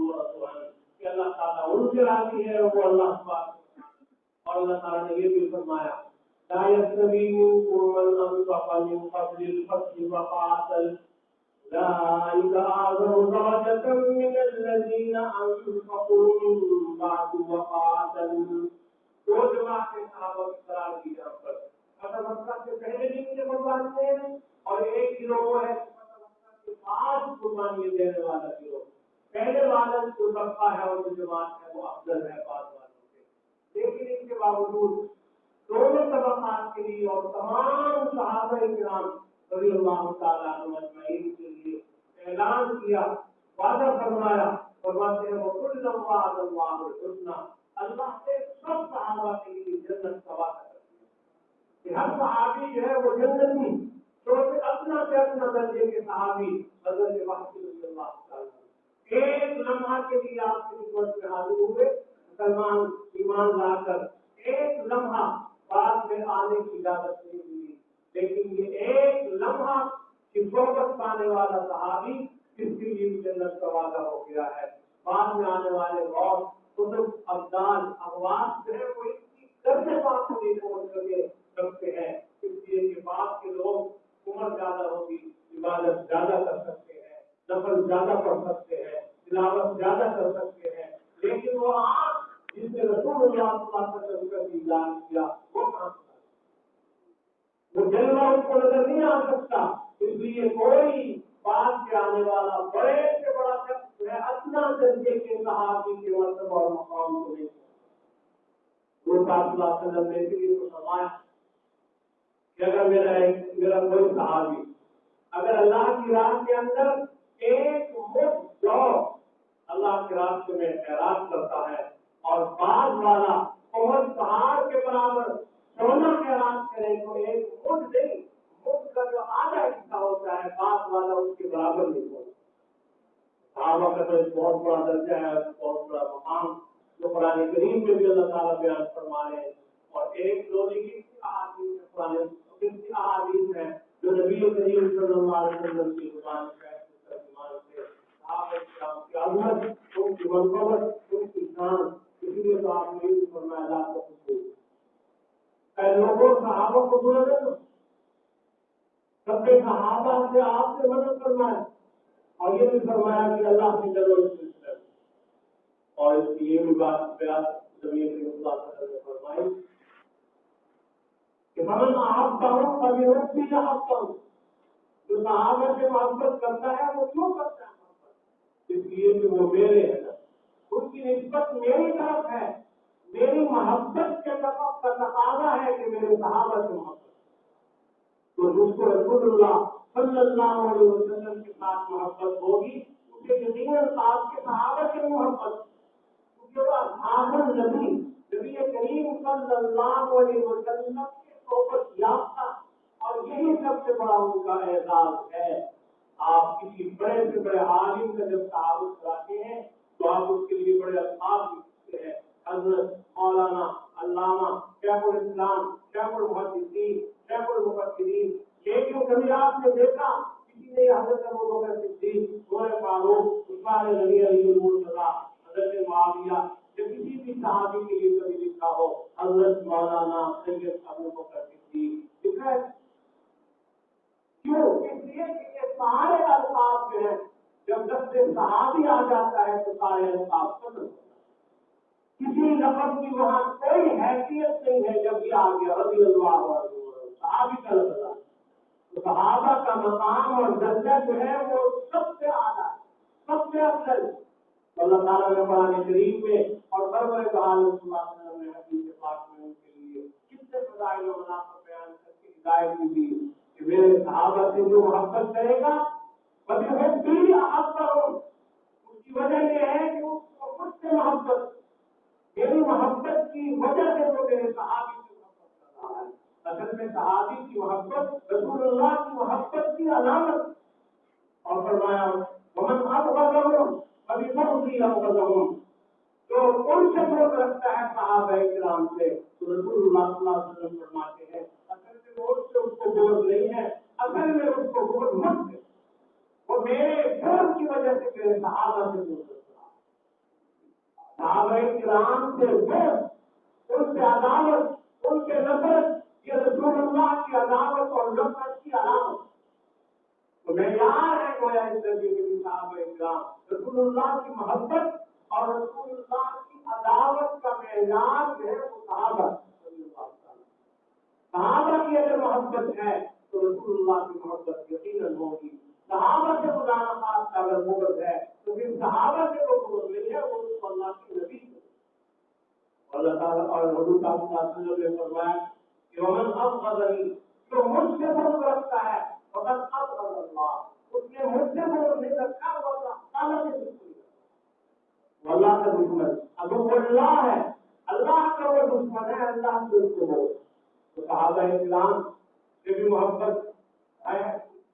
کہ اللہ تعالیٰ ان سے راضی ہے وہ اللہ سبحانہ. اور اللہ تعالیٰ نے یہ بھی فرمایا لا يستوي منكم من أنفق من قبل الفتح وقاتل أولئك أعظم درجة من الذين أنفقوا من بعد وقاتلوا. دو جماعتیں صحابہ کی قرار دی یہاں پر. فتح مکہ سے پہلے دن کے قربانی ہیں اور ایک گروہ ہے فتح مکہ کے بعد قربانی دینے والا گروہ. پہلے والا جو طبقہ ہے اور جو جماعت ہے وہ افضل ہے بعد والوں سے. لیکن اس کے باوجود دونوں طبقات کے لیے اور تمام صحابہ کرام رضی اللہ تعالیٰ عنہ اجمعین کے لیے اعلان کیا وعدہ فرمایا، فرماتے ہیں وَكُلًّا وَعَدَ اللَّهُ الْحُسْنَىٰ، اللہ نے سب صحابہ کے لیے جنت کا وعدہ کر دیا کہ ہر صحابی جو ہے وہ جنتی، چھوٹے اپنا سے اپنا درجے کے صحابی حضرت وحشی رضی اللہ تعالیٰ ایک لمحہ کے لیے آپ کی خدمت میں حاضر ہوئے، مسلمان ایمان لا کر ایک لمحہ بعد میں آنے کی اجازت نہیں ملی، لیکن یہ ایک لمحہ کی صحبت پانے والا صحابی اس کے لیے جنت کا وعدہ ہو گیا ہے۔ بعد میں آنے والے اور قطب ابدال اغواس جو ہے وہ اس کی درجے بات کو نہیں پہنچ سکتے ہیں، اس لیے کہ بعد کے لوگ عمر زیادہ ہوگی، عبادت زیادہ کر سکتے ہیں، نفل زیادہ پڑھ سکتے ہیں، تلاوت زیادہ کر سکتے ہیں، لیکن وہ آنکھ جس نے رسول اللہ صلی اللہ علیہ وسلم کا اعلان کیا وہ کہاں سے وہ جلوہ ان کو نظر نہیں آ سکتا، اس لیے کوئی بعد کے آنے والا بڑے سے بڑا شخص ہے اپنا درجے کے صحابی کے مرتبہ اور مقام کو نہیں وہ صلی اللہ علیہ وسلم نے بھی کو فرمایا کہ اگر میرا کوئی صحابی اگر اللہ کی راہ کے اندر ایک مٹھ جو اللہ کے راستے میں خیرات کرتا ہے اور بعد والا بہت پہاڑ کے برابر سونا خیرات کرے تو ایک مٹھ نہیں، مٹھ کا جو آدھا حصہ ہوتا ہے بعد والا اس کے برابر نہیں ہوتا۔ صحابہ کا تو ایک بہت بڑا درجہ ہے، بہت بڑا مقام جو قرآن کریم میں بھی اللہ تعالیٰ بیان فرما رہے ہیں، اور ایک روزے کی احادیث ہے جو نبی کریم صلی اللہ علیہ وسلم کی زبان سے صحابہ کرام کی عظمت، ان کی منقبت، ان کی شان، اس لیے تو آپ نے یہ فرمایا لا تحبوا، اے لوگوں صحابہ کو سنا دو، سب صحابہ سے آپ نے مدد فرمایا، اور یہ بھی فرمایا کہ اللہ کی ضرور اس سلسلے میں، اور اس کی یہ بھی بات بیان نبی کریم صلی اللہ علیہ وسلم نے فرمائی کہ من احبهم فبحبه احبه، جو صحابہ سے محبت کرتا ہے وہ کیوں کرتا ہے محبت؟ اس لیے کہ وہ میرے ہیں، ان کی نسبت میری طرف ہے، میری محبت کے طرف کا تقاضا ہے کہ میرے صحابہ سے محبت، تو جس کو رسول اللہ صلی اللہ علیہ وسلم کے ساتھ محبت ہوگی اسے یقیناً آپ کے صحابہ سے محبت، کیونکہ وہ اصحاب النبی نبی کریم صلی اللہ علیہ وسلم کی صحبت یافتہ، اور یہی سب سے بڑا ان کا اعزاز ہے۔ آپ کسی بڑے سے بڑے عالم کا جب تعارف کراتے ہیں تو آپ اس کے لیے بڑے الفاظ لکھتے ہیں، حضرت مولانا علامہ شیخ الاسلام شیخ المحدثین شیخ المفسرین، لیکن کبھی آپ نے دیکھا کسی نے حضرت ابوبکر صدیق، عمر فاروق، عثمان غنی علی المرتضیٰ، حضرت معاویہ یا کسی بھی صحابی کے لیے کبھی لکھا ہو حضرت مولانا سید ابوبکر صدیق، لکھا ہے کیوں؟ اس لیے کہ یہ سارے الفاظ جو ہیں جب لفظ صحابی آ جاتا ہے تو سارے الفاظ ختم ہوتا ہے، کسی لفظ کی وہاں کوئی حیثیت نہیں ہے، جب یہ آ گیا رضی اللہ عنہ صحابی کا لفظ آ، تو صحابہ کا مقام اور درجہ جو ہے وہ سب سے اعلیٰ سب سے افضل، اللہ تعالیٰ نے قرآن کریم میں اور سرور دو عالم صلی اللہ علیہ وسلم نے حدیث پاک میں ان کے لیے کتنے فضائل و مناقب بیان کر کے ہدایت دی کہ میرے صحابہ سے جو محبت کرے گا فبحبی احبہم، اس کی وجہ یہ ہے کہ اس کو مجھ سے محبت، میری محبت کی وجہ سے وہ میرے صحابی سے محبت کر رہا ہے۔ اصل میں صحابی کی محبت رسول اللہ کی محبت کی علامت، اور فرمایا ومن ابغضهم فببغضی ابغضهم، جو ان سے بغض رکھتا ہے صحابہ کرام سے تو رسول اللہ صلی اللہ علیہ وسلم فرماتے ہیں اصل میں وہ اس کو بغض نہیں ہے، اصل میں اس کو بغض مت ہے، وہ میرے بغض کی وجہ سے میرے صحابہ سے بغض رکھتا ہے، صحابہ کرام سے بغض، ان سے عداوت، ان سے نفرت، یہ رسول اللہ کی عداوت اور نفرت کی علامت، تو معیار ہے گویا اس درجے کے بھی صحابہ کرام، رسول اللہ کی محبت اور رسول اللہ کی عداوت کا معیار جو ہے وہ صحابہ، صحابہ کی اگر محبت ہے تو رسول اللہ کی محبت یقیناً ہوگی، صحابہ سے خدا نخواستہ کا اگر بغض ہے تو پھر صحابہ سے وہ بغض نہیں ہے، وہ رسول اللہ کی نبی ہے، اللہ تعالیٰ اور حضور صلی اللہ علیہ وسلم نے فرمایا کہ ومن ابغضنی، جو مجھ سے بغض رکھتا ہے فقد ابغض اللہ، اس نے مجھ سے بغض نہیں رکھا، وہ اللہ تعالیٰ سے اللہ ہے، اللہ کا وہ دشمن ہے، اللہ سے اس کو وہ. تو صحابہ کرام سے بھی محبت ہے،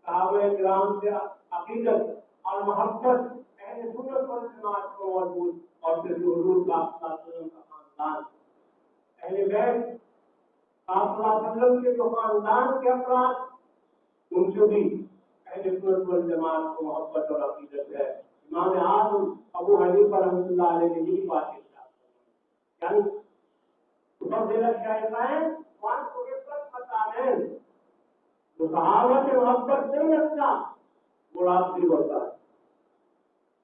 صحابہ کرام سے عقیدت اور محبت اہل سنت والجماعت کو موجود، اور پھر حضور پاک صلی اللہ علیہ وسلم کا خاندان، اہل بیت آپ صلی اللہ علیہ وسلم کے جو خاندان کے افراد، ان سے بھی اہل سنت والجماعت کو محبت اور عقیدت ہے. امام اعظم ابو حنیفہ رحمۃ اللہ علیہ نے یہی بات ارشاد فرمائی. فضل الشیخین وان قربت مکانین، جو صحابہ سے محبت نہیں رکھتا وہ رافضی ہوتا ہے،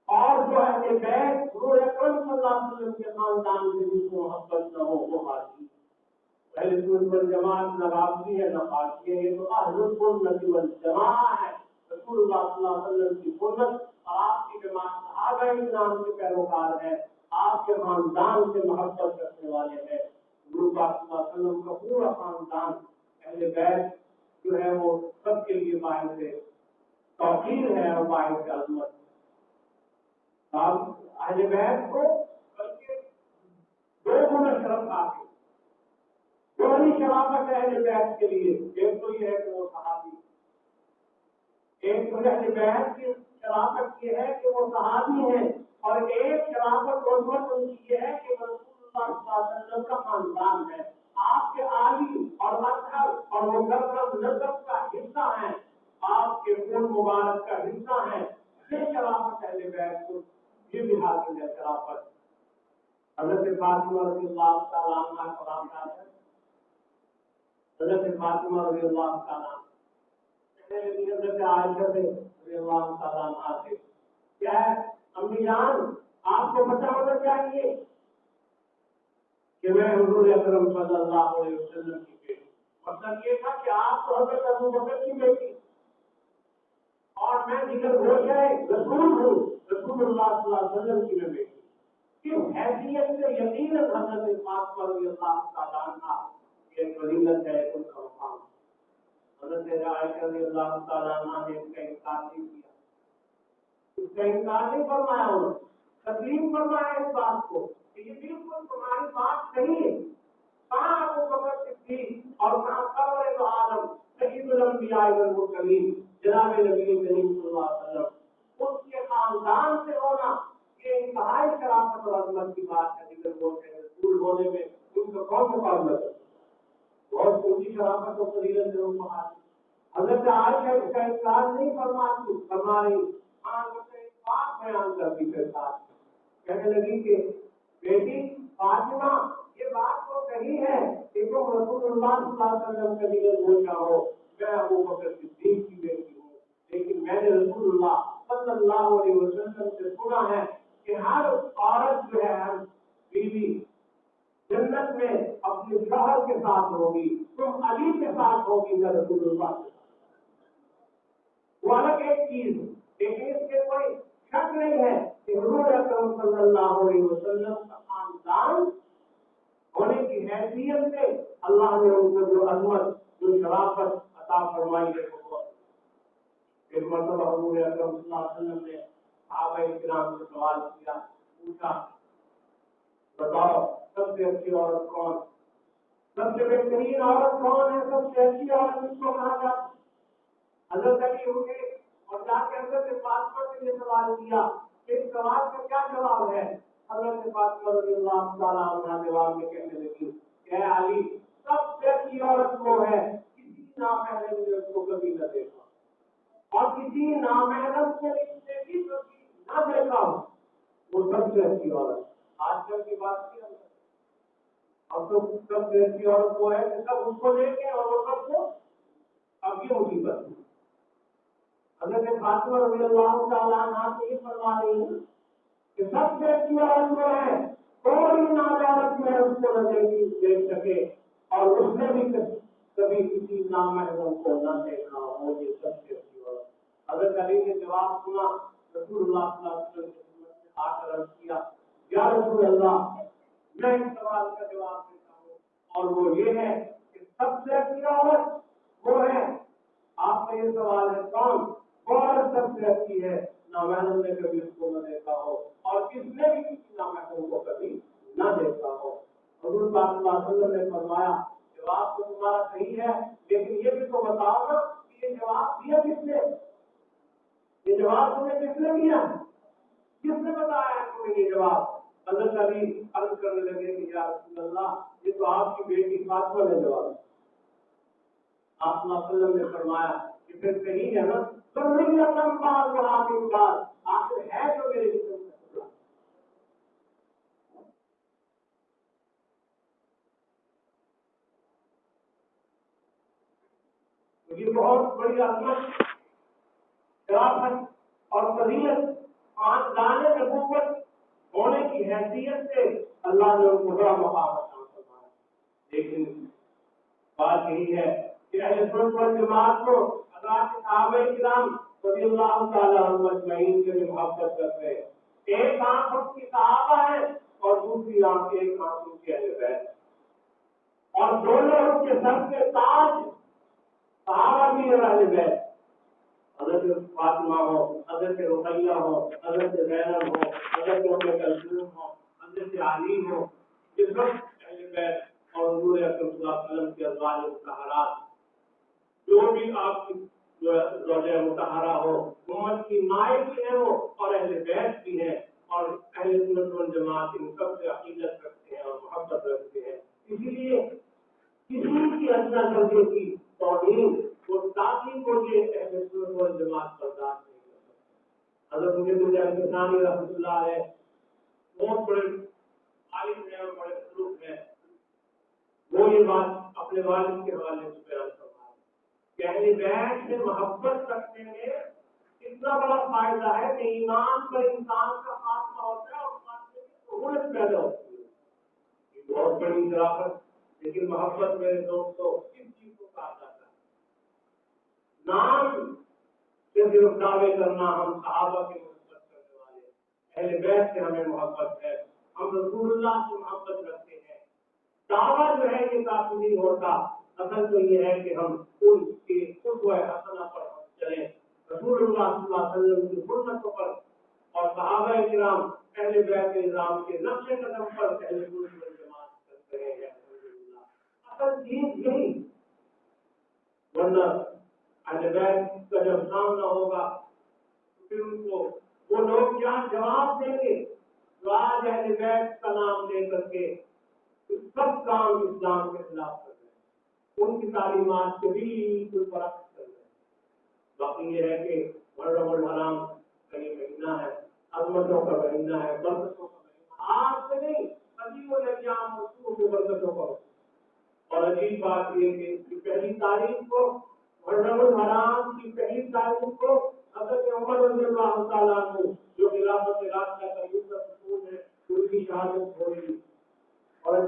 اور جو اہل بیت حضور اکرم صلی اللہ علیہ وسلم کے خاندان سے جس کو محبت نہ ہو وہ حاجی. اہل سنت والجماعت نہ رافضی ہے نہ حاجی ہے، یہ تو اہل السنت والجماعت ہے. رسول اللہ صلی اللہ علیہ وسلم کی سنت اور آپ کی جماعت صحابہ کرام کے پیروکار ہے، آپ کے خاندان سے محبت رکھنے والے ہیں. حضور پاک صلی اللہ علیہ وسلم کا پورا خاندان اہل بیت جو ہے وہ سب کے لیے باعث توقیر ہے اور باعث عظمت. اہل بیت کو بلکہ دو گنا شرف حاصل، دوہری شرافت ہے اہل بیت کے لیے. ایک تو یہ ہے کہ وہ صحابی، ایک تو اہل بیت کی شرافت یہ ہے کہ وہ صحابی ہیں، اور ایک شرافت عظمت ان کی یہ ہے کہ رسول اللہ صلی اللہ علیہ وسلم کا خاندان ہے، آپ کے عالی اور مذہب اور مقرب نسب کا حصہ ہیں، آپ کے خون مبارک کا حصہ ہیں. یہ شرافت اہل بیت کو یہ بھی حاصل ہے شرافت. حضرت فاطمہ رضی اللہ تعالیٰ عنہ کا واقعہ ہے. حضرت فاطمہ رضی اللہ تعالیٰ حضرت عائشہ سے رضی اللہ تعالیٰ عنہ سے کیا ہے، امی جان آپ کو پتہ ہونا چاہیے کہ میں حضور اکرم صلی اللہ علیہ وسلم کی بیٹی. مطلب یہ تھا کہ آپ تو حضرت ابو بکر کی بیٹی اور میں جگر گوشہ رسول ہوں، رسول اللہ صلی اللہ علیہ وسلم کی میں بیٹی. کس حیثیت سے یقیناً حضرت فاطمہ رضی اللہ تعالیٰ عنہ یہ فضیلت ہے، ان کا مقام. حضرت عائشہ رضی اللہ تعالیٰ عنہ نے اس کا انکار نہیں کیا، اس کا انکار نہیں فرمایا، انہوں نے تسلیم فرمایا اس بات کو کہ یہ بالکل تمہاری بات صحیح ہے. کہاں ابو بکر صدیق اور کہاں قبر دو عالم سید الانبیاء والمرسلین جناب نبی کریم صلی اللہ علیہ وسلم، اس کے خاندان سے ہونا یہ انتہائی شرافت اور عظمت کی بات ہے. دیگر وہ رسول ہونے میں ان کا کون مقابلہ کرتا ہے؟ بہت اونچی شرافت اور فضیلت سے ان کو حاصل. حضرت عائشہ اس کا انکار نہیں فرما رہی، ایک بات بیان کرتی پھر ساتھ کہنے لگی کہ بیٹی فاطمہ یہ بات تو صحیح ہے کہ تم رسول اللہ صلی اللہ علیہ وسلم کا جگر گوشہ ہو، میں ابو بکر صدیق کی بیٹی ہوں، لیکن میں نے رسول اللہ صلی اللہ علیہ وسلم سے سنا ہے کہ ہر عورت جو ہے، ہر بیوی جنت میں اپنے شوہر کے ساتھ ہوگی، تم علی کے ساتھ ہوگی، میں رسول اللہ کے ساتھ. وہ الگ ایک چیز ہے، لیکن اس کے کوئی شک نہیں ہے کہ حضور اکرم صلی اللہ علیہ وسلم کا خاندان ہونے کی حیثیت سے اللہ نے ان کو جو عظمت جو شرافت عطا فرمائی ہے. ایک مرتبہ حضور اکرم صلی اللہ علیہ وسلم نے صحابہ کرام سے سوال کیا، پوچھا بتاؤ سب سے اچھی عورت کون، سب سے بہترین عورت کون ہے، سب سے اچھی عورت کس کو کہا جاتا؟ حضرت علی اٹھے اور جا کے حضرت فاطمہ سے یہ سوال کیا کہ اس سوال کا کیا جواب ہے؟ حضرت فاطمہ رضی اللہ تعالیٰ عنہ جواب میں کہنے لگی کہ اے علی سب سے اچھی عورت وہ ہے کسی نامحرم نے اس کو کبھی نہ دیکھا اور کسی نامحرم کو اس نے بھی کبھی نہ دیکھا ہو، وہ سب سے اچھی عورت. آج کل کی بات کی اب تو سب سے اچھی عورت وہ ہے کہ سب اس کو دیکھیں اور وہ سب کو اب یہ مصیبت ہے. حضرت فاطمہ رضی اللہ تعالیٰ عنہ سے یہ فرما رہی ہے کہ سب سے اچھی عورت وہ ہے کوئی ناجائز میں اس کو نہ دیکھ سکے اور اس نے بھی کبھی کسی نامحرم کو نہ دیکھا ہو، یہ سب سے اچھی عورت. حضرت علی نے جواب سنا، رسول اللہ صلی اللہ علیہ وسلم کی خدمت میں آ کر عرض کیا یا رسول اللہ میں اس سوال کا جواب دیتا ہوں اور وہ یہ ہے کہ سب سے اچھی عورت وہ ہے، آپ کا یہ سوال ہے کون، وہ عورت سب سے اچھی ہے نامحرم نے کبھی اس کو نہ دیکھا ہو اور کس نے بھی کسی نامحرم کو کبھی نہ دیکھا ہو۔ حضور پاک صلی اللہ علیہ وسلم نے فرمایا جواب تو تمہارا صحیح ہے، لیکن یہ بھی تو بتاؤ نا کہ یہ جواب دیا کس نے؟ یہ جواب تمہیں کس نے دیا؟ کس نے بتایا ہے تمہیں یہ جواب؟ حضرت علی عرض کرنے لگے کہ یا رسول اللہ یہ تو آپ کی بیٹی فاطمہ نے جواب دیا۔ آپ صلی اللہ علیہ وسلم نے فرمایا کہ پھر صحیح ہے نا، تو نہیں اپنا بات بڑھا کے بات آخر ہے جو میرے جسم میں یہ بہت بڑی عظمت، شرافت اور فضیلت خاندان نبوت ہونے کی حیثیت سے اللہ نے ان کو بڑا مقام عطا فرمایا۔ لیکن بات یہی ہے کہ اہل سنت والجماعت کو حضرات صحابہ کرام رضی اللہ تعالیٰ عنہم اجمعین سے محبت کرتے ہیں۔ ایک آنکھ ان کی صحابہ ہے اور دوسری آنکھ ایک آنکھ ان کے اہل بیت، اور دونوں ان کے سر کے تاج صحابہ بھی اور اہل بیت، حضرت فاطمہ ہو، حضرت رقیہ ہو، حضرت زینب ہو، حضرت ام کلثوم ہو، حضرت علی ہو، یہ سب اہل بیت اور حضور اکرم صلی اللہ علیہ وسلم کے ازواج مطہرات، جو بھی آپ کی زوجہ مطہرہ ہو، امت کی مائیں بھی ہیں وہ اور اہل بیت بھی ہیں، اور اہل سنت والجماعت ان سب سے عقیدت رکھتے ہیں اور محبت رکھتے ہیں۔ اسی لیے کسی کی ادنا درجے کی توہین اور تاکید کو یہ اہل سنت والجماعت برداشت نہیں کر سکتے۔ حضرت مجدد الفسانی رحمۃ اللہ علیہ بہت بڑے عالم ہیں اور بڑے بزرگ ہیں، وہ یہ بات اپنے والد کے حوالے سے بیان فرمایا کہ اہل بیت سے محبت رکھنے میں اتنا بڑا فائدہ ہے کہ ایمان پر انسان کا خاتمہ ہوتا ہے اور خاتمے کی سہولت پیدا ہوتی ہے۔ یہ بہت بڑی شرافت، لیکن محبت میرے دوستوں کس چیز کو کہا جاتا ہے؟ نام سے صرف دعوے کرنا ہم صحابہ کی محبت کرنے والے، اہل بیت سے ہمیں محبت ہے، ہم رسول اللہ سے محبت رکھتے ہیں۔ دعویٰ جو ہے یہ کافی نہیں ہوتا، اصل تو یہ ہے کہ ہم ان کی قدوہ حسنہ پر ہم چلیں، رسول اللہ صلی اللہ علیہ وسلم کی سنتوں پر اور صحابہ کرام اہل بیت نظام کے نقش قدم پر اہل سنت والجماعت چل رہے ہیں۔ اصل چیز یہی، ورنہ اہل بیت کا جب سامنا ہوگا تو پھر ان کو وہ لوگ کیا جواب دیں گے جو آج اہل بیت کا نام لے کر کے سب کام اسلام کے خلاف کر رہے ہیں، ان کی تعلیمات کے بالکل برعکس کر رہے ہیں۔ باقی یہ ہے کہ محرم الحرام کا یہ مہینہ ہے، عظمتوں کا مہینہ ہے، برکتوں کا مہینہ، آج سے نہیں قدیم الایام رسول کی برکتوں کا۔ اور عجیب بات یہ کہ اس کی پہلی تاریخ کو، محرم الحرام کی پہلی تاریخ کو حضرت عمر رضی اللہ تعالیٰ عنہ جو خلافت راشدہ کا یوسف رسول ہے ان کی شہادت ہو رہی، اور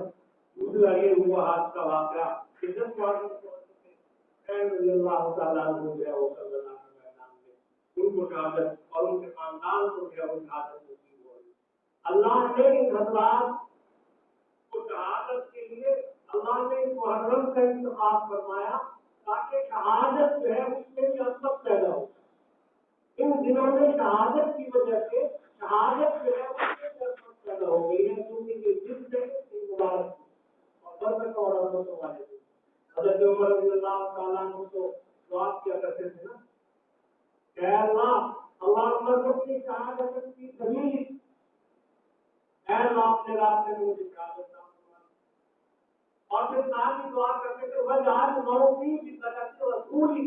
دوسرا یہ ہوا حادثہ واقعہ کہ جب محرم رضی اللہ تعالیٰ عنہ جو ہے وہ کربلا کے میدان میں ان کو شہادت اور ان کے خاندان کو جو ہے وہ شہادت نصیب ہو رہی۔ اللہ نے ان حضرات کو شہادت کے لیے اللہ نے محرم کا انتخاب فرمایا تاکہ شہادت جو ہے اس میں بھی عظمت پیدا ہو۔ ان دنوں میں شہادت کی وجہ سے شہادت جو ہے اس میں بھی عظمت پیدا ہو گئی ہے، کیونکہ یہ جس سے مبارک اور برکت اور عظمتوں والے تھے۔ حضرت عمر رضی اللہ تعالیٰ عنہ تو دعا کیا کرتے تھے نا کہ اے اللہ عمر کو اپنی شہادت کی دلیل، اے اللہ اپنے راستے میں مجھے شہادت عطا فرما، اور پھر ساتھ ہی دعا کرتے تھے وجعل موتی ببرکت رسولی،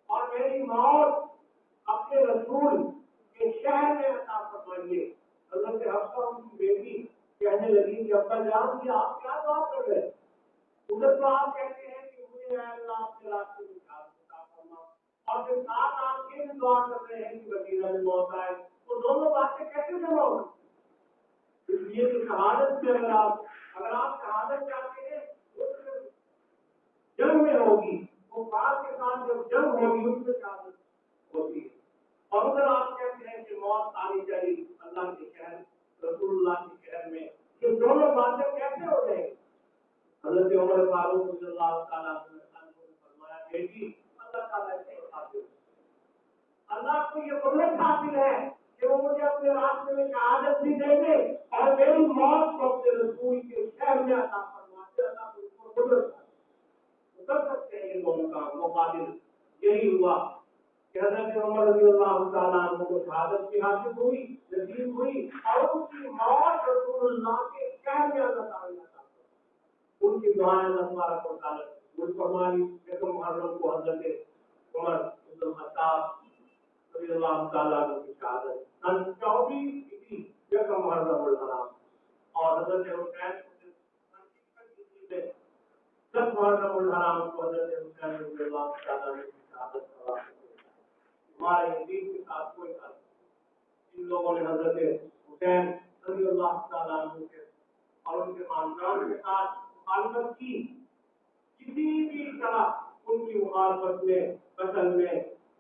اور میری موت اپنے رسول کے شہر میں عطا فرمائیے۔ حضرت حفصہ ان کی بیٹی کہنے لگی کہ ابا جان کہ آپ کیا دعا کر رہے ہیں؟ ادھر تو آپ کہتے ہیں کہ مجھے اے اللہ اپنے راستے میں شہادت عطا فرما، اور پھر ساتھ آپ یہ بھی دعا کر رہے ہیں کہ وکیل موت آئے، تو دونوں باتیں کیسے جمع ہو؟ اس لیے کہ شہادت سے اگر آپ شہادت چاہتے ہیں تو جنگ میں ہوگی، کفار کے ساتھ جب جنگ ہوگی اس میں شہادت ہوتی ہے، اور اگر آپ کہتے ہیں کہ موت آنی چاہیے اللہ کے شہر رسول اللہ کے شہر میں، یہ دونوں باتیں کیسے ہو جائیں گی؟ حضرت عمر فاروق رضی اللہ تعالیٰ عنہ نے فرمایا بیٹی اللہ تعالیٰ سے حاصل، اللہ کو یہ قدرت حاصل ہے کہ وہ مجھے اپنے راستے میں شہادت بھی دے دے اور میری موت کو اپنے رسول کے شہر میں عطا فرماتے اللہ کو اس کو قدرت کر سکتے ہیں یہ دونوں کام مقابل. یہی ہوا کہ حضرت عمر رضی اللہ تعالیٰ عنہ کو شہادت کی حاصل ہوئی نصیب ہوئی اور ان کی موت رسول اللہ کے شہر میں اللہ تعالیٰ نے عطا فرمائی. ان کی دعائیں اللہ تبارک و تعالیٰ مجھ پر ہماری یکم محرم کو حضرت عمر بن الخطاب رضی اللہ تعالیٰ عنہ کی شہادت 24 یکم محرم الحرام اور حضرت حسین 10 محرم الحرام کو حضرت حسین رضی اللہ تعالیٰ عنہ کی شہادت کروا. ہمارے دین کے ساتھ کوئی تعلق نہیں. ان لوگوں نے حضرت حسین رضی اللہ تعالیٰ عنہ کے اور ان کے خاندان کے ساتھ مخالفت کی. کسی بھی طرح ان کی مخالفت میں قتل میں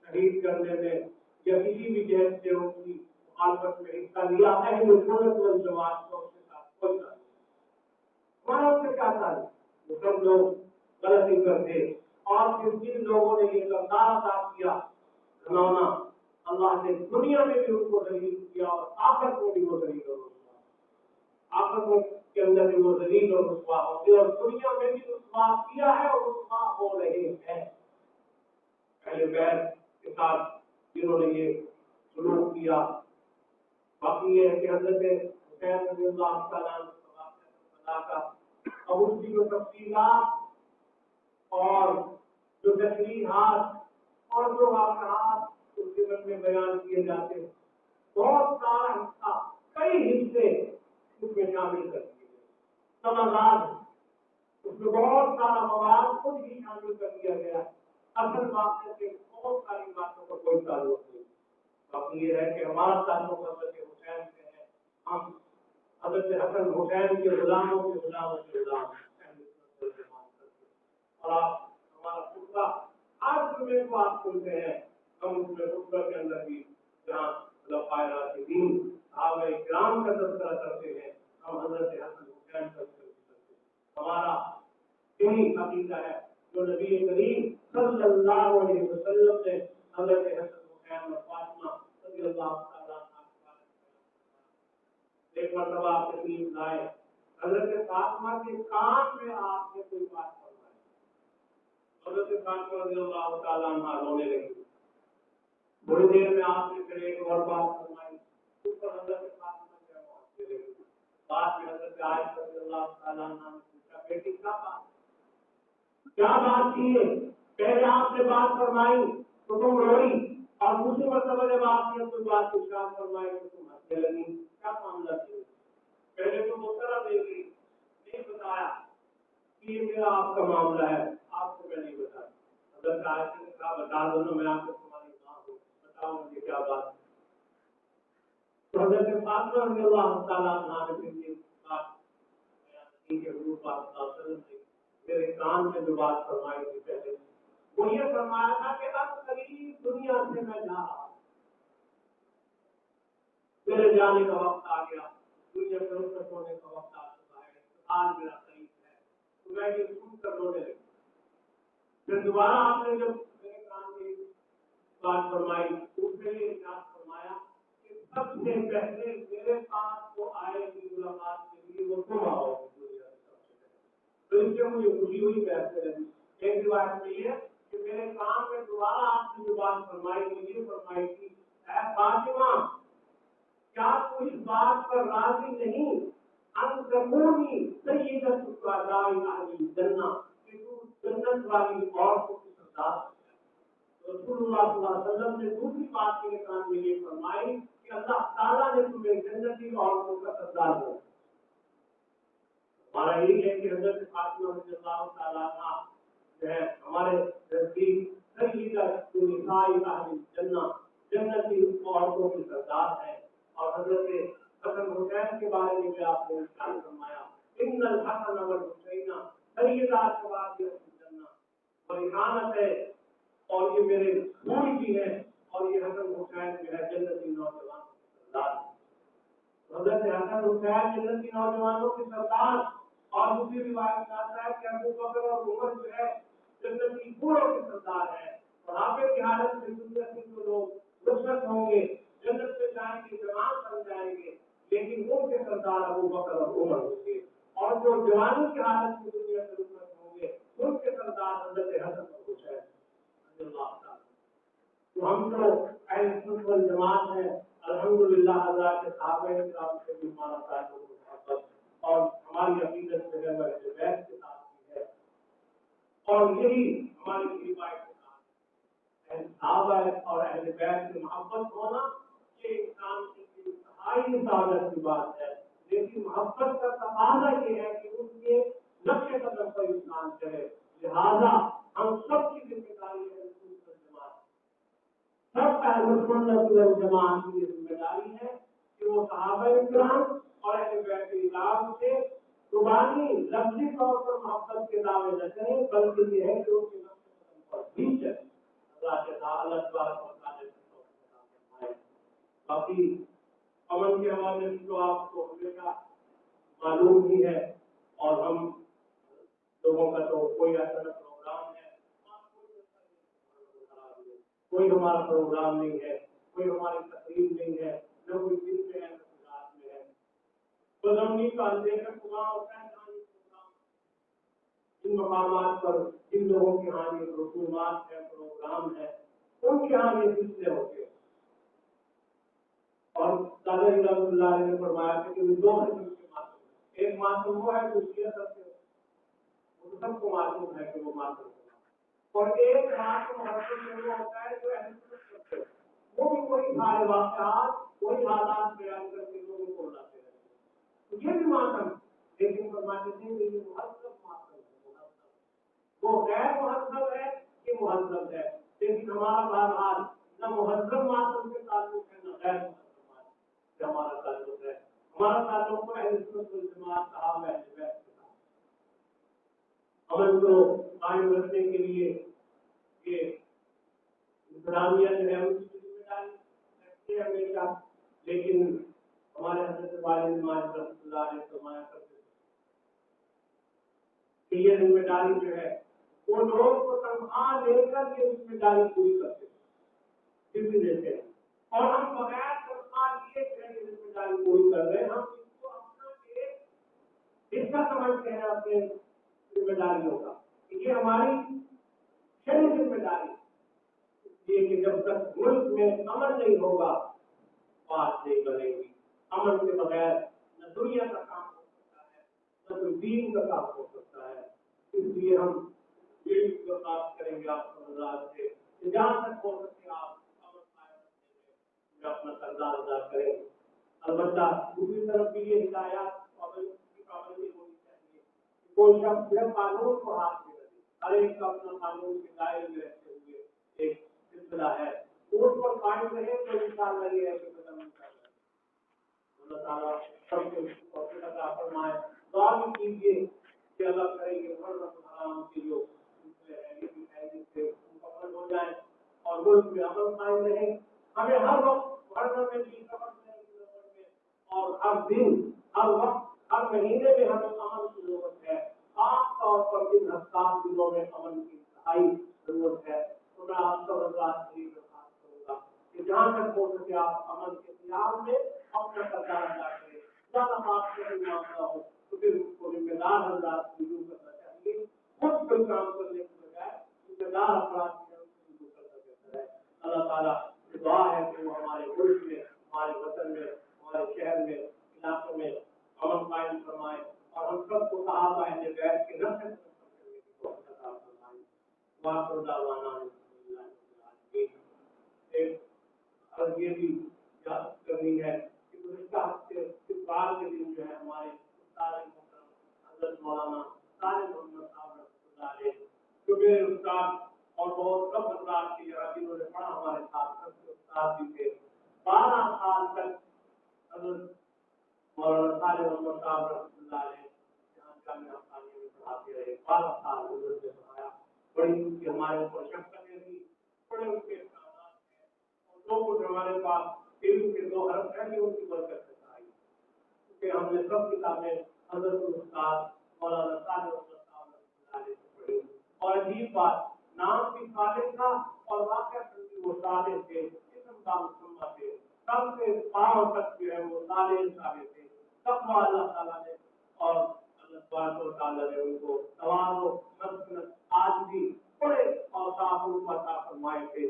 شہید کرنے میں یا کسی بھی جہت سے ان کی مخالفت میں حصہ لیا اہل سنت والجماعت کو اس کے ساتھ کوئی تعلق نہیں. ہمارا اس سے کیا تعلق؟ وہ سب لوگ غلطی کرتے اور پھر جن لوگوں نے یہ کردار ادا کیا گھنونا اللہ نے دنیا میں بھی ان کو ذلیل کیا اور آخرت میں بھی وہ ذلیل اور رسوا آخرت کے اندر بھی وہ ذلیل اور رسوا ہوتے اور دنیا میں بھی رسوا کیا ہے اور رسوا ہو رہے ہیں. اہل بیت کے ساتھ جنہوں نے یہ سلوک کیا. باقی یہ ہے کہ حضرت حسین رضی اللہ تعالیٰ عنہ کا اب اس کی جو تفصیلات اور جو تشریحات اور جو واقعات اس کے بارے میں بیان کیے جاتے ہیں بہت سارا حصہ کئی حصے اس میں شامل کر دیے گئے. سماعت اس میں بہت سارا مواد خود ہی شامل کر دیا گیا. اصل واقعے سے بہت ساری باتوں کا کوئی تعلق نہیں. باقی یہ ہے کہ ہمارا تعلق حضرت حسین سے ہے. ہم حضرت حسن حسین کے غلاموں کے غلاموں کے غلام اور آپ ہمارا خطبہ آج جمعے کو آپ سنتے ہیں. ہم اس میں خطبہ کے اندر بھی جہاں خلفائے راشدین صحابہ کرام کا تذکرہ کرتے ہیں ہم حضرت حسن حسین کا ذکر کرتے ہیں. ہمارا یہی عقیدہ ہے جو نبی کریم صلی اللہ علیہ وسلم نے حضرت حسن حسین اور فاطمہ رضی اللہ تعالیٰ عنہ ایک مرتبہ آپ تشریف لائے. حضرت فاطمہ کے کان میں آپ نے کوئی بات فرمائی. حضرت فاطمہ رضی اللہ تعالیٰ عنہ رونے لگی. تھوڑی دیر میں آپ نے پھر ایک اور بات فرمائی. اس پر حضرت فاطمہ کیا معاملے لگی. بعد میں حضرت عائشہ رضی اللہ تعالیٰ عنہ نے پوچھا بیٹی کیا بات کی ہے؟ پہلے آپ نے بات فرمائی تو تم روئی اور دوسری مرتبہ جب آپ نے کوئی بات ارشاد فرمائی تو تم ہنسنے لگی. کیا معاملہ تھی؟ پہلے تو مطلع دے گئی نہیں بتایا کہ یہ میرا آپ کا معاملہ ہے. آپ کو میں نہیں بتایا. حضرت عائشہ نے کہا بتا دو نا میں آپ کو تمہاری ماں ہوں بتاؤ مجھے کیا بات ہے. تو حضرت فاطمہ رضی اللہ تعالیٰ عنہ نے پھر یہ بات بیان کی کہ حضور پاک صلی اللہ علیہ وسلم نے میرے کان میں جو بات فرمائی تھی پہلے وہ یہ فرمایا تھا کہ اب قریب دنیا سے میں جا رہا ہوں. میرے جانے کا وقت آ گیا. دنیا سے رخصت ہونے کا وقت آ چکا ہے. انتقال میرا قریب ہے. تو میں یہ سن کر رونے لگی. پھر دوبارہ آپ نے جب میرے کان میں بات فرمائی اس میں یہ ارشاد فرمایا کہ سب سے پہلے میرے پاس وہ آئے گی ملاقات کے لیے وہ تم آؤ. تو اس سے مجھے خوشی ہوئی پیسے لگی. ایک روایت میں یہ کہ میرے کام میں دوبارہ آپ نے جو بات فرمائی مجھے فرمائی تھی اے فاطمہ کیا تو اس بات پر راضی نہیں ان تکونی سیدۃ الشہداء اہل الجنہ کہ تو جنت والی عورتوں کی سردار ہے. رسول اللہ صلی اللہ علیہ وسلم نے دوسری بات میرے کان میں یہ فرمائی کہ اللہ تعالیٰ نے تمہیں جنتی عورتوں کا سردار بنایا. ہمارا یہی ہے کہ حضرت فاطمہ رضی اللہ تعالیٰ عنہ جو ہے ہمارے نزدیک سیدۃ النساء اہل الجنہ جنتی عورتوں کی سردار ہے. اور حضرت حسن حسین کے بارے میں بھی آپ نے ارشاد فرمایا ان الحسن والحسین سیدا شباب الجنہ. ریحانت ہے اور یہ میرے خون کی ہے اور یہ حسن حسین جو ہے جنتی نوجوان کی سردار ہے. حضرت حسن حسین جنتی نوجوانوں کی سردار. اور دوسری روایت میں آتا ہے کہ ابو بکر اور عمر جو ہے جنتی بوڑھوں کی سردار ہے. اور آپ کی حالت میں دنیا سے جو لوگ رخصت ہوں گے جنت میں جائیں جائیں گے، جوان بن جائیں گے، لیکن ان کے سردار ابو بکر اور عمر ہوں گے، اور جو جوانی کی حالت میں دنیا سے رخصت ہوں گے ان کے سردار حضرت حسن اور حسین رضی اللہ تعالیٰ۔ تو ہم تو اہل سنت والجماعت ہیں، الحمدللہ اللہ کے صحابہ کرام سے بھی ہمارا تعلق محبت اور ہماری عقیدت جو ہے وہ اہل بیت کے ساتھ بھی ہے، اور یہی ہماری روایت کے ساتھ ہے۔ صحابہ اور اہل بیت کی محبت ہونا یہ انسان کی انتہائی سعادت کی بات ہے، لیکن محبت کا تقاضا یہ ہے کہ ان کے نقش قدم پر انسان چلے۔ لہذا ہم سب کی ذمہ داری ہے، سب اہل سنت والجماعت کی ذمہ داری ہے کہ وہ صحابہ کرام اور اہل بیت کرام سے زبانی لفظی طور پر محبت کے دعوے نہ کریں، بلکہ یہ ہے کہ ان کے نقش قدم پر بھی چلیں۔ اللہ تبارک و تعالیٰ سے باقی امن کے حوالے سے تو آپ کو ہمیشہ معلوم ہی ہے، اور ہم لوگوں کا تو کوئی ایسا پروگرام ہے، کوئی ہمارا پروگرام نہیں ہے، کوئی ہماری تقریب نہیں ہے، نہ کوئی دن میں ہے نہ کوئی رات میں ہے۔ بزمنی کا اندھے کا پروگرام ہوتا ہے، ان مقامات پر جن لوگوں کے ہاں یہ رسومات ہے، پروگرام ہے، ان کے ہاں یہ سلسلے ہوتے ہیں۔ اور دادا رحمۃ اللہ علیہ نے فرمایا کہ دو قسم کے معصوم ہیں، ایک معصوم وہ ہے جو سیرت کرتے ہیں، وہ سب کو معلوم ہے کہ وہ معصوم ہے، اور ایک معصوم وہ ہوتا ہے جو اہل سنت کرتے ہیں، وہ بھی کوئی سارے واقعات کوئی حالات بیان کر کے لوگوں کو بلاتے ہیں، تو یہ بھی معصوم، لیکن فرماتے ہیں کہ یہ مہذب معصوم ہے، وہ غیر مہذب ہے، یہ مہذب ہے، لیکن ہمارا بہرحال نہ مہذب معصوم کے تعلق ہے نہ غیر مہذب ہمارا تعلق ہے، ہمارا تعلق ہے اہل سنت والجماعت صحابہ اہل بیت کے ساتھ۔ امن کو قائم رکھنے کے لیے یہ انتظامیہ جو ہے اس کی ذمہ داری رکھتی ہے ہمیشہ، لیکن ہمارے حضرت والد ماجد رحمۃ اللہ علیہ فرمایا کرتے ہیں کہ یہ ذمہ داری جو ہے وہ لوگ کو تنخواہ لے کر یہ ذمہ داری پوری کرتے ہیں، ڈیوٹی دیتے ہیں، اور ہم بغیر تنخواہ لیے یہ ذمہ داری پوری کر رہے ہیں، ہم اس کو اپنا ایک حصہ سمجھتے ہیں اپنے ذمہ داریوں کا، یہ ہماری شرعی ذمہ داری، اس لیے کہ جب تک ملک میں امن نہیں ہوگا بات نہیں بنے گی۔ امن کے بغیر نہ دنیا کا کام ہو سکتا ہے نہ کوئی دین کا کام ہو سکتا ہے، اس لیے ہم یہ درخواست کریں گے آپ حضرات سے کہ جہاں تک ہو سکے آپ امن قائم رکھنے میں اپنا کردار ادا کریں۔ البتہ دوسری طرف بھی یہ ہدایات کی پابندی ہونی چاہیے، کوئی شخص جو قانون کو ہاتھ میں رکھے، ہر ایک کا اپنا قانون کے دائرے میں رہتے ہوئے ایک سلسلہ ہے، اس پر قائم رہے تو انشاءاللہ یہ ہے کہ ختم نہیں کر رہے۔ اللہ تعالیٰ سب کو توفیق عطا فرمائے۔ دعا بھی کیجیے کہ اللہ کرے کہ محرم حرام کی جو سلسلے ہیں یہ بھی خیریت سے مکمل ہو جائیں اور ملک میں امن قائم رہے۔ ہمیں ہر وقت محرم میں بھی سمجھنے کی ضرورت ہے، اور ہر دن ہر وقت ہر مہینے میں ہمیں امن کی ضرورت ہے، خاص طور پر ان حساس دنوں میں امن کی انتہائی ضرورت ہے۔ تو میں آپ سب حضرات سے درخواست کروں گا کہ جہاں تک ہو سکے آپ امن کے قیام میں اپنا کردار ادا کریں۔ زیادہ بات سے معاملہ ہو تو پھر اس کو ذمہ دار حضرات کو رجوع کرنا چاہیے، خود کوئی کام کرنے کی بجائے ذمہ دار افراد کی رجوع کرنا بہتر ہے۔ اللہ تعالیٰ سے دعا ہے کہ وہ ہمارے ملک میں، ہمارے وطن میں، ہمارے شہر میں، علاقے میں امن قائم فرمائے، اور ہم سب کو صحابہ اہل بیت کے نقش قدم پر چلنے کی توفیق عطا فرمائے۔ وآخر دعوانا ایک عرض یہ بھی یاد کرنی ہے کہ گزشتہ ہفتے اتوار کے دن جو ہے ہمارے استاد محترم حضرت مولانا طارق محمد صاحب رحمۃ اللہ علیہ جو میرے استاد اور بہت کم حضرات کے یہاں جنہوں نے پڑھا ہمارے ساتھ استاد بھی تھے، 12 سال تک حضرت مولانا طارق محمد صاحب رحمۃ اللہ علیہ یہاں جامعہ افغانیہ میں پڑھاتے رہے، 12 سال حضرت نے پڑھایا، بڑی ان کی ہمارے اوپر شفقتیں تھی، بڑے ان کے احسانات ہیں، اور جو کچھ ہمارے پاس علم کے 2 حرف ہیں کہ ان کی برکت سے آئی، کیونکہ ہم نے سب کتابیں حضرت استاد مولانا طارق محمد صاحب رحمۃ اللہ علیہ سے پڑھی، اور عجیب بات نام بھی صالح تھا اور واقعہ وہ صالح تھے، اسم کا مسمہ تھے، سب سے پاؤں تک جو ہے وہ سارے تھے، تقویٰ اللہ تعالیٰ نے اور اللہ تبارک و تعالیٰ نے ان کو تواضع، مسکنت، عاجزی بڑے اوصاف ان کو عطا فرمائے تھے،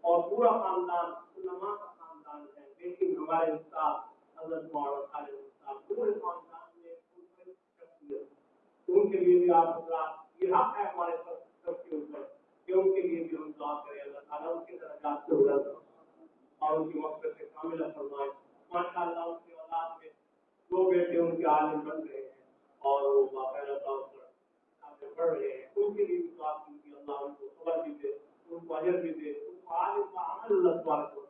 اور پورا خاندان علماء کا خاندان ہے، لیکن ہمارے استاد حضرت مولانا خالد صاحب پورے خاندان میں شخصیت، ان کے لیے بھی آپ حضرات یہ حق ہے ہمارے سب کے اوپر کہ ان کے لیے بھی ہم دعا کریں، اللہ تعالیٰ ان کے درجات کو بلند اور ان کی مقصد سے کاملہ فرمائے۔ ماشاء اللہ ان کی اولاد میں دو بیٹے ان کے عالم بن رہے ہیں اور وہ باقاعدہ طور پر آگے بڑھ رہے ہیں، ان کے لیے بھی دعا کیجیے، اللہ ان کو صبر بھی دے، ان کو اجر بھی دے، ان کو عالم کا عمل اللہ تبارک و